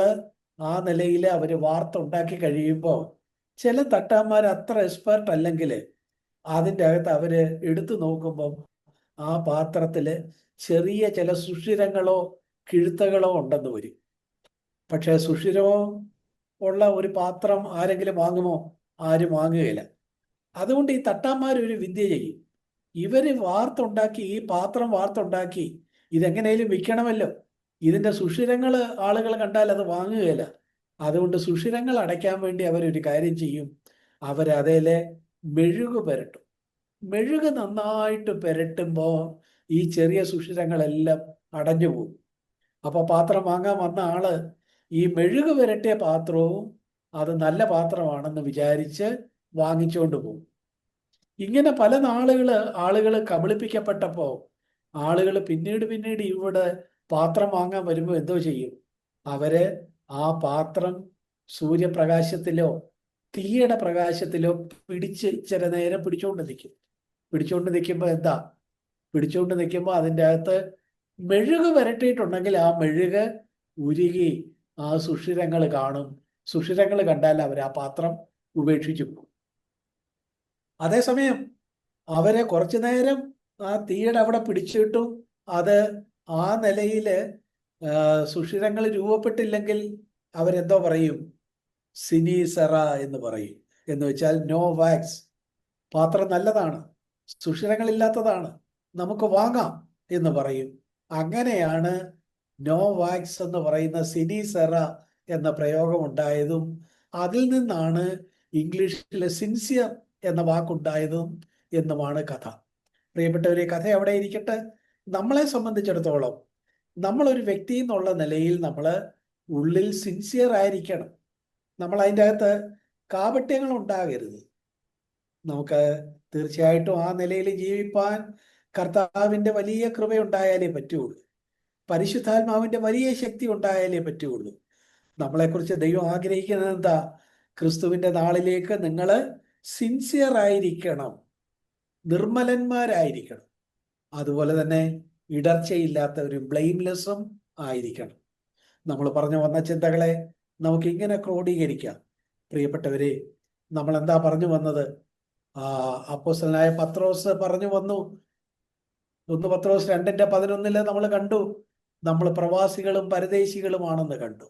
ആ നിലയിൽ അവർ വാർത്തുണ്ടാക്കി കഴിയുമ്പോൾ ചില തട്ടാന്മാർ അത്ര എക്സ്പേർട്ട് അല്ലെങ്കിൽ അതിൻ്റെ അകത്ത് അവർ എടുത്തു നോക്കുമ്പം ആ പാത്രത്തില് ചെറിയ ചില സുഷിരങ്ങളോ കിഴുത്തകളോ ഉണ്ടെന്ന് വരും. പക്ഷെ സുഷിരമോ ഉള്ള ഒരു പാത്രം ആരെങ്കിലും വാങ്ങുമോ? ആരും വാങ്ങുകയില്ല. അതുകൊണ്ട് ഈ തട്ടാന്മാർ ഒരു വിദ്യ ചെയ്യും. ഇവര് വാർത്തുണ്ടാക്കി, ഈ പാത്രം വാർത്തുണ്ടാക്കി ഇതെങ്ങനെയും വിൽക്കണമല്ലോ. ഇതിന്റെ സുഷിരങ്ങൾ ആളുകൾ കണ്ടാൽ അത് വാങ്ങുകയില്ല. അതുകൊണ്ട് സുഷിരങ്ങൾ അടയ്ക്കാൻ വേണ്ടി അവരൊരു കാര്യം ചെയ്യും, അവരതേലെ മെഴുക് പുരട്ടും. മെഴുക് നന്നായിട്ട് പുരട്ടുമ്പോൾ ഈ ചെറിയ സുഷിരങ്ങളെല്ലാം അടഞ്ഞു പോകും. അപ്പൊ പാത്രം വാങ്ങാൻ വന്ന ആള് ഈ മെഴുക് പുരട്ടിയ പാത്രവും അത് നല്ല പാത്രമാണെന്ന് വിചാരിച്ച് വാങ്ങിച്ചുകൊണ്ട് പോകും. ഇങ്ങനെ പല ആളുകൾ കബളിപ്പിക്കപ്പെട്ടപ്പോ ആളുകൾ പിന്നീട് ഇവിടെ പാത്രം വാങ്ങാൻ വരുമ്പോൾ എന്തോ ചെയ്യും? അവര് ആ പാത്രം സൂര്യപ്രകാശത്തിലോ തീയുടെ പ്രകാശത്തിലോ പിടിച്ച് ചില നേരം പിടിച്ചുകൊണ്ട് നിൽക്കുമ്പോൾ എന്താ? പിടിച്ചുകൊണ്ട് നിൽക്കുമ്പോൾ അതിൻ്റെ അകത്ത് മെഴുക് പുരട്ടിയിട്ടുണ്ടെങ്കിൽ ആ മെഴുക് ഉരുകി ആ സുഷിരങ്ങൾ കാണും. സുഷിരങ്ങൾ കണ്ടാൽ അവർ ആ പാത്രം ഉപേക്ഷിച്ചു പോകും. അതേസമയം അവരെ കുറച്ചു നേരം ആ തീയുടെ അവിടെ പിടിച്ചിട്ടും അത് ആ നിലയിൽ സുഷിരങ്ങൾ രൂപപ്പെട്ടില്ലെങ്കിൽ അവരെന്തോ പറയും? സിനീസെറ എന്ന് പറയും. എന്ന് വെച്ചാൽ നോ വാക്സ്, പാത്രം നല്ലതാണ്, സുഷിരങ്ങളില്ലാത്തതാണ്, നമുക്ക് വാങ്ങാം എന്ന് പറയും. അങ്ങനെയാണ് നോ വാക്സ് എന്ന് പറയുന്ന സിനീസെറ എന്ന പ്രയോഗം ഉണ്ടായതും അതിൽ നിന്നാണ് ഇംഗ്ലീഷിലെ സിൻസിയർ എന്ന വാക്കുണ്ടായതും എന്നുമാണ് കഥ. പ്രിയപ്പെട്ടവരെ, കഥ എവിടെ ഇരിക്കട്ടെ, നമ്മളെ സംബന്ധിച്ചിടത്തോളം നമ്മളൊരു വ്യക്തി എന്നുള്ള നിലയിൽ നമ്മൾ ഉള്ളിൽ സിൻസിയർ ആയിരിക്കണം. നമ്മൾ അതിൻ്റെ അകത്ത് കാപട്യങ്ങൾ ഉണ്ടാകരുത്. നമുക്ക് തീർച്ചയായിട്ടും ആ നിലയിൽ ജീവിപ്പാൻ കർത്താവിൻ്റെ വലിയ കൃപയുണ്ടായാലേ പറ്റുള്ളൂ. പരിശുദ്ധാത്മാവിൻ്റെ വലിയ ശക്തി ഉണ്ടായാലേ പറ്റുള്ളൂ. നമ്മളെക്കുറിച്ച് ദൈവം ആഗ്രഹിക്കുന്നത് എന്താ? ക്രിസ്തുവിൻ്റെ നാളിലേക്ക് നിങ്ങൾ സിൻസിയർ ആയിരിക്കണം, നിർമ്മലന്മാരായിരിക്കണം. അതുപോലെ തന്നെ ഇടർച്ചയില്ലാത്തവരും ബ്ലെയിംലെസ്സും ആയിരിക്കണം. നമ്മൾ പറഞ്ഞു വന്ന ചിന്തകളെ നമുക്ക് ഇങ്ങനെ ക്രോഡീകരിക്കാം. പ്രിയപ്പെട്ടവരെ, നമ്മൾ എന്താ പറഞ്ഞു വന്നത്? അപ്പോസ്തലനായ പത്രോസ് പറഞ്ഞു വന്നു. 1 പത്രോസ് 2:11 നമ്മൾ കണ്ടു, നമ്മൾ പ്രവാസികളും പരദേശികളുമാണെന്ന് കണ്ടു.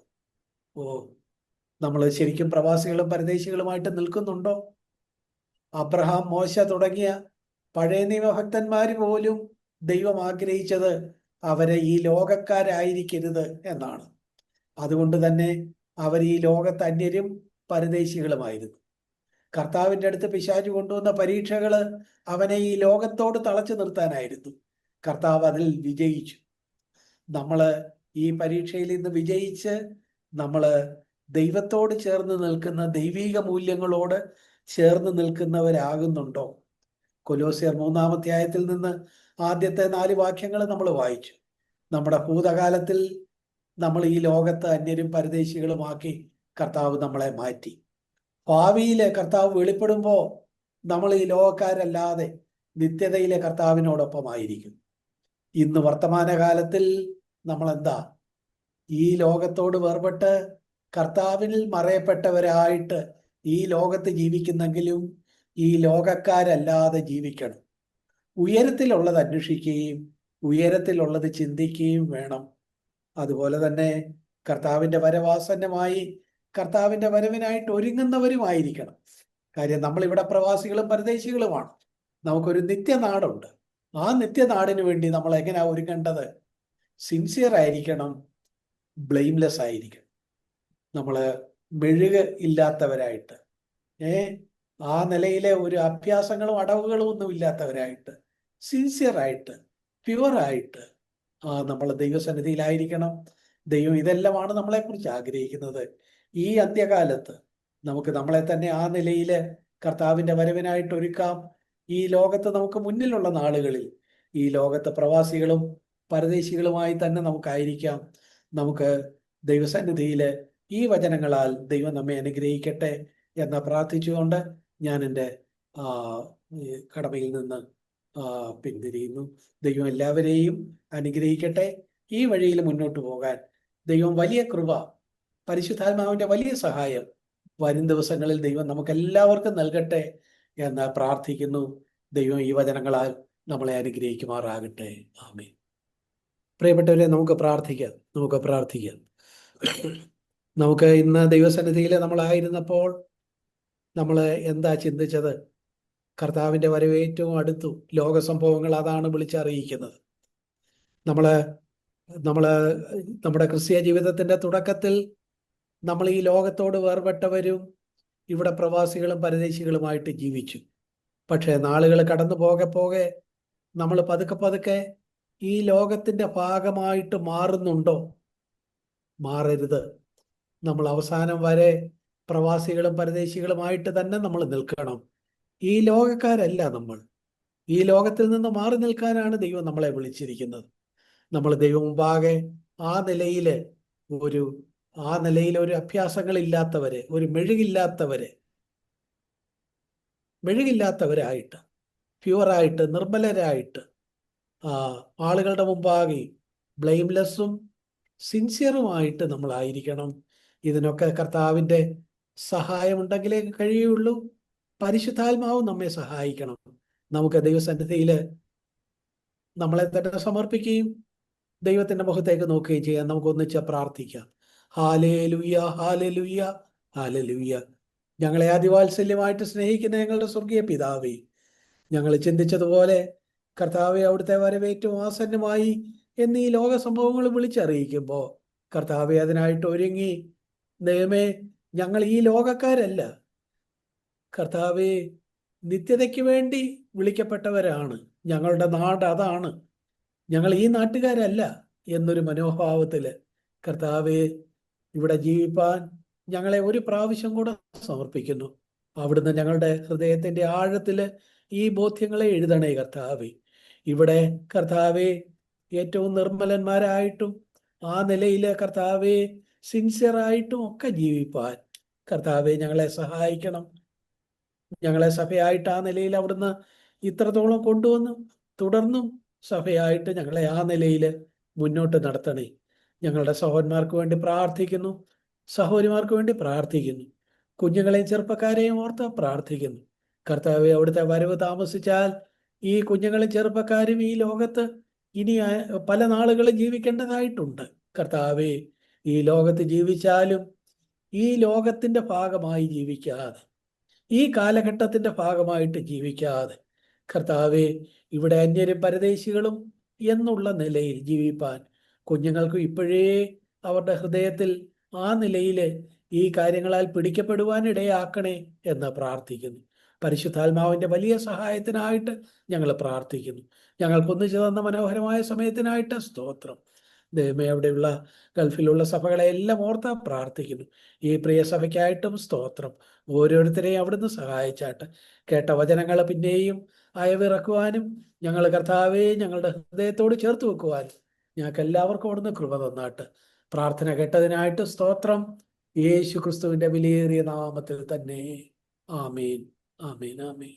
നമ്മൾ ശരിക്കും പ്രവാസികളും പരദേശികളുമായിട്ട് നിൽക്കുന്നുണ്ടോ? അബ്രഹാം, മോശ തുടങ്ങിയ പഴയ നിയമഭക്തന്മാർ പോലും ദൈവം ആഗ്രഹിച്ചത് അവരെ ഈ ലോകക്കാരായിരിക്കരുത് എന്നാണ്. അതുകൊണ്ട് തന്നെ അവർ ഈ ലോകത്ത് അന്യരും പരദേശികളുമായിരുന്നു. കർത്താവിൻ്റെ അടുത്ത് പിശാച് കൊണ്ടുവന്ന പരീക്ഷകൾ അവനെ ഈ ലോകത്തോട് തളച്ചു നിർത്താനായിരുന്നു. കർത്താവ് അതിൽ വിജയിച്ചു. നമ്മൾ ഈ പരീക്ഷയിൽ ഇന്ന് വിജയിച്ച് നമ്മൾ ദൈവത്തോട് ചേർന്ന് നിൽക്കുന്ന, ദൈവീക മൂല്യങ്ങളോട് ചേർന്ന് നിൽക്കുന്നവരാകുന്നുണ്ടോ? കൊലോസ്യർ 3-ാം അധ്യായത്തിൽ നിന്ന് ആദ്യത്തെ 4 വാക്യങ്ങൾ നമ്മൾ വായിച്ചു. നമ്മുടെ ഭൂതകാലത്തിൽ നമ്മൾ ഈ ലോകത്ത് അന്യരും പരദേശികളുമാക്കി കർത്താവ് നമ്മളെ മാറ്റി. ഭാവിയിലെ കർത്താവ് വെളിപ്പെടുമ്പോൾ നമ്മൾ ഈ ലോകക്കാരല്ലാതെ നിത്യതയിലെ കർത്താവിനോടൊപ്പമായിരിക്കും. ഇന്ന് വർത്തമാനകാലത്തിൽ നമ്മൾ എന്താ? ഈ ലോകത്തോട് വേർപെട്ട് കർത്താവിൽ മറയപ്പെട്ടവരായിട്ട് ഈ ലോകത്ത് ജീവിക്കുന്നെങ്കിലും ഈ ലോകക്കാരല്ലാതെ ജീവിക്കണം. ഉയരത്തിലുള്ളത് അന്വേഷിക്കുകയും ഉയരത്തിലുള്ളത് ചിന്തിക്കുകയും വേണം. അതുപോലെ തന്നെ കർത്താവിൻ്റെ വരവാസന്നമായി കർത്താവിൻ്റെ വരവിനായിട്ട് ഒരുങ്ങുന്നവരുമായിരിക്കണം. കാര്യം നമ്മളിവിടെ പ്രവാസികളും പരദേശികളുമാണ്. നമുക്കൊരു നിത്യനാടുണ്ട്. ആ നിത്യനാടിന് വേണ്ടി നമ്മൾ എങ്ങനെയാ ഒരുങ്ങേണ്ടത്? സിൻസിയർ ആയിരിക്കണം, ബ്ലെയിംലെസ് ആയിരിക്കണം. നമ്മൾ മെഴുക് ഇല്ലാത്തവരായിട്ട്, ആ നിലയിലെ ഒരു അഭ്യാസങ്ങളും അടവുകളും ഒന്നും ഇല്ലാത്തവരായിട്ട്, സിൻസിയറായിട്ട്, പ്യുവറായിട്ട് നമ്മൾ ദൈവസന്നിധിയിലായിരിക്കണം. ദൈവം ഇതെല്ലാമാണ് നമ്മളെക്കുറിച്ച് ആഗ്രഹിക്കുന്നത്. ഈ അന്ത്യകാലത്ത് നമുക്ക് നമ്മളെ തന്നെ ആ നിലയിൽ കർത്താവിൻ്റെ വരവിനായിട്ട് ഒരുക്കാം. ഈ ലോകത്ത് നമുക്ക് മുന്നിലുള്ള നാളുകളിൽ ഈ ലോകത്ത് പ്രവാസികളും പരദേശികളുമായി തന്നെ നമുക്കായിരിക്കാം. നമുക്ക് ദൈവസന്നിധിയിൽ ഈ വചനങ്ങളാൽ ദൈവം നമ്മെ അനുഗ്രഹിക്കട്ടെ എന്ന് പ്രാർത്ഥിച്ചുകൊണ്ട് ഞാൻ എൻ്റെ കടമയിൽ നിന്ന് പിന്തിരിയുന്നു. ദൈവം എല്ലാവരെയും അനുഗ്രഹിക്കട്ടെ. ഈ വഴിയിൽ മുന്നോട്ട് പോകാൻ ദൈവം വലിയ കൃപ, പരിശുദ്ധാത്മാവിൻ്റെ വലിയ സഹായം വരും ദിവസങ്ങളിൽ ദൈവം നമുക്കെല്ലാവർക്കും നൽകട്ടെ എന്ന് പ്രാർത്ഥിക്കുന്നു. ദൈവം ഈ വചനങ്ങളാൽ നമ്മളെ അനുഗ്രഹിക്കുമാറാകട്ടെ. ആമേൻ. പ്രിയപ്പെട്ടവരെ, നമുക്ക് പ്രാർത്ഥിക്കാം. നമുക്ക് ഇന്ന് ദൈവസന്നിധിയിൽ നമ്മളായിരുന്നപ്പോൾ നമ്മൾ എന്താ ചിന്തിച്ചത്? കർത്താവിൻ്റെ വരവ് ഏറ്റവും അടുത്തു. ലോക സംഭവങ്ങൾ അതാണ് വിളിച്ചറിയിക്കുന്നത്. നമ്മുടെ ക്രിസ്തീയ ജീവിതത്തിൻ്റെ തുടക്കത്തിൽ നമ്മൾ ഈ ലോകത്തോട് വേർപെട്ടവരും ഇവിടെ പ്രവാസികളും പരദേശികളുമായിട്ട് ജീവിച്ചു. പക്ഷേ നാളുകൾ കടന്നു പോകെ നമ്മൾ പതുക്കെ ഈ ലോകത്തിൻ്റെ ഭാഗമായിട്ട് മാറുന്നുണ്ടോ? മാറരുത്. നമ്മൾ അവസാനം വരെ പ്രവാസികളും പരദേശികളുമായിട്ട് തന്നെ നമ്മൾ നിൽക്കണം. ഈ ലോകക്കാരല്ല നമ്മൾ. ഈ ലോകത്തിൽ നിന്ന് മാറി നിൽക്കാനാണ് ദൈവം നമ്മളെ വിളിച്ചിരിക്കുന്നത്. നമ്മൾ ദൈവം മുമ്പാകെ ആ നിലയിൽ ഒരു അഭ്യാസങ്ങളില്ലാത്തവരെ, ഒരു മെഴുകില്ലാത്തവരായിട്ട്, പ്യുവറായിട്ട്, നിർമ്മലരായിട്ട് ആളുകളുടെ മുമ്പാകെ ബ്ലെയിംലെസ്സും സിൻസിയറുമായിട്ട് നമ്മളായിരിക്കണം. ഇതിനൊക്കെ കർത്താവിൻ്റെ സഹായം ഉണ്ടെങ്കിലേ കഴിയുള്ളൂ. പരിശുദ്ധാത്മാവ് നമ്മെ സഹായിക്കണം. നമുക്ക് ദൈവസന്നിധിയിൽ നമ്മളെ തന്നെ സമർപ്പിക്കുകയും ദൈവത്തിന്റെ മുഖത്തേക്ക് നോക്കുകയും ചെയ്യാം. നമുക്ക് ഒന്നിച്ച് പ്രാർത്ഥിക്കാം. Hallelujah, hallelujah, hallelujah. ഞങ്ങളെ അതിവാത്സല്യമായിട്ട് സ്നേഹിക്കുന്ന ഞങ്ങളുടെ സ്വർഗീയ പിതാവേ, ഞങ്ങൾ ചിന്തിച്ചതുപോലെ കർത്താവെ അവിടുത്തെ വരവേറ്റവും ആസന്നമായി എന്നീ ലോക സംഭവങ്ങൾ വിളിച്ചറിയിക്കുമ്പോൾ കർത്താവെ അതിനായിട്ട് ഒരുങ്ങി. ദൈവമേ, ഞങ്ങൾ ഈ ലോകക്കാരല്ല കർത്താവെ, നിത്യതയ്ക്ക് വേണ്ടി വിളിക്കപ്പെട്ടവരാണ്. ഞങ്ങളുടെ നാട് അതാണ്, ഞങ്ങൾ ഈ നാട്ടുകാരല്ല എന്നൊരു മനോഭാവത്തില് കർത്താവെ ഇവിടെ ജീവിപ്പാൻ ഞങ്ങളെ ഒരു പ്രാവശ്യം കൂടെ സമർപ്പിക്കുന്നു. അവിടുന്ന് ഞങ്ങളുടെ ഹൃദയത്തിന്റെ ആഴത്തില് ഈ ബോധ്യങ്ങളെ എഴുതണേ കർത്താവെ. ഇവിടെ കർത്താവെ ഏറ്റവും നിർമ്മലന്മാരായിട്ടും ആ നിലയിൽ കർത്താവെ സിൻസിയറായിട്ടും ഒക്കെ ജീവിപ്പാൻ കർത്താവെ ഞങ്ങളെ സഹായിക്കണം. ഞങ്ങളെ സഭയായിട്ട് ആ നിലയിൽ അവിടുന്ന് ഇത്രത്തോളം കൊണ്ടുവന്നു, തുടർന്നും സഭയായിട്ട് ഞങ്ങളെ ആ നിലയിൽ മുന്നോട്ട് നടത്തണേ. ഞങ്ങളുടെ സഹോദരന്മാർക്ക് വേണ്ടി പ്രാർത്ഥിക്കുന്നു, സഹോദരിമാർക്ക് വേണ്ടി പ്രാർത്ഥിക്കുന്നു, കുഞ്ഞുങ്ങളെയും ചെറുപ്പക്കാരെയും ഓർത്ത് പ്രാർത്ഥിക്കുന്നു. കർത്താവെ, അവിടുത്തെ വരവ് താമസിച്ചാൽ ഈ കുഞ്ഞുങ്ങളും ചെറുപ്പക്കാരും ഈ ലോകത്ത് ഇനി പല നാളുകളും ജീവിക്കേണ്ടതായിട്ടുണ്ട്. കർത്താവെ, ഈ ലോകത്ത് ജീവിച്ചാലും ഈ ലോകത്തിന്റെ ഭാഗമായി ജീവിക്കാതെ, ഈ കാലഘട്ടത്തിന്റെ ഭാഗമായിട്ട് ജീവിക്കാതെ കർത്താവെ, ഇവിടെ അന്യരും പരദേശികളും എന്നുള്ള നിലയിൽ ജീവിപ്പാൻ കുഞ്ഞുങ്ങൾക്ക് ഇപ്പോഴേ അവരുടെ ഹൃദയത്തിൽ ആ നിലയിൽ ഈ കാര്യങ്ങളാൽ പിടിക്കപ്പെടുവാൻ ഇടയാക്കണേ എന്ന് പ്രാർത്ഥിക്കുന്നു. പരിശുദ്ധാത്മാവിന്റെ വലിയ സഹായത്തിനായിട്ട് ഞങ്ങൾ പ്രാർത്ഥിക്കുന്നു. ഞങ്ങൾക്കൊന്നിച്ചു തന്ന മനോഹരമായ സമയത്തിനായിട്ട് സ്തോത്രം. ദൈവമേ, അവിടെയുള്ള ഗൾഫിലുള്ള സഭകളെ എല്ലാം ഓർത്ത് പ്രാർത്ഥിക്കുന്നു. ഈ പ്രിയ സഭയ്ക്കായിട്ടും സ്തോത്രം. ഓരോരുത്തരെയും അവിടുന്ന് സഹായിച്ചാട്ട് കേട്ട വചനങ്ങൾ പിന്നെയും അയവിറക്കുവാനും ഞങ്ങൾ കർത്താവെ ഞങ്ങളുടെ ഹൃദയത്തോട് ചേർത്ത് വെക്കുവാനും ഞങ്ങൾക്ക് എല്ലാവർക്കും അവിടുന്ന് കൃപ തന്നാട്ട്. പ്രാർത്ഥന കേട്ടതിനായിട്ട് സ്തോത്രം. യേശു ക്രിസ്തുവിന്റെ വിലയേറിയ നാമത്തിൽ തന്നെ. ആമേൻ, ആമേൻ, ആമേൻ.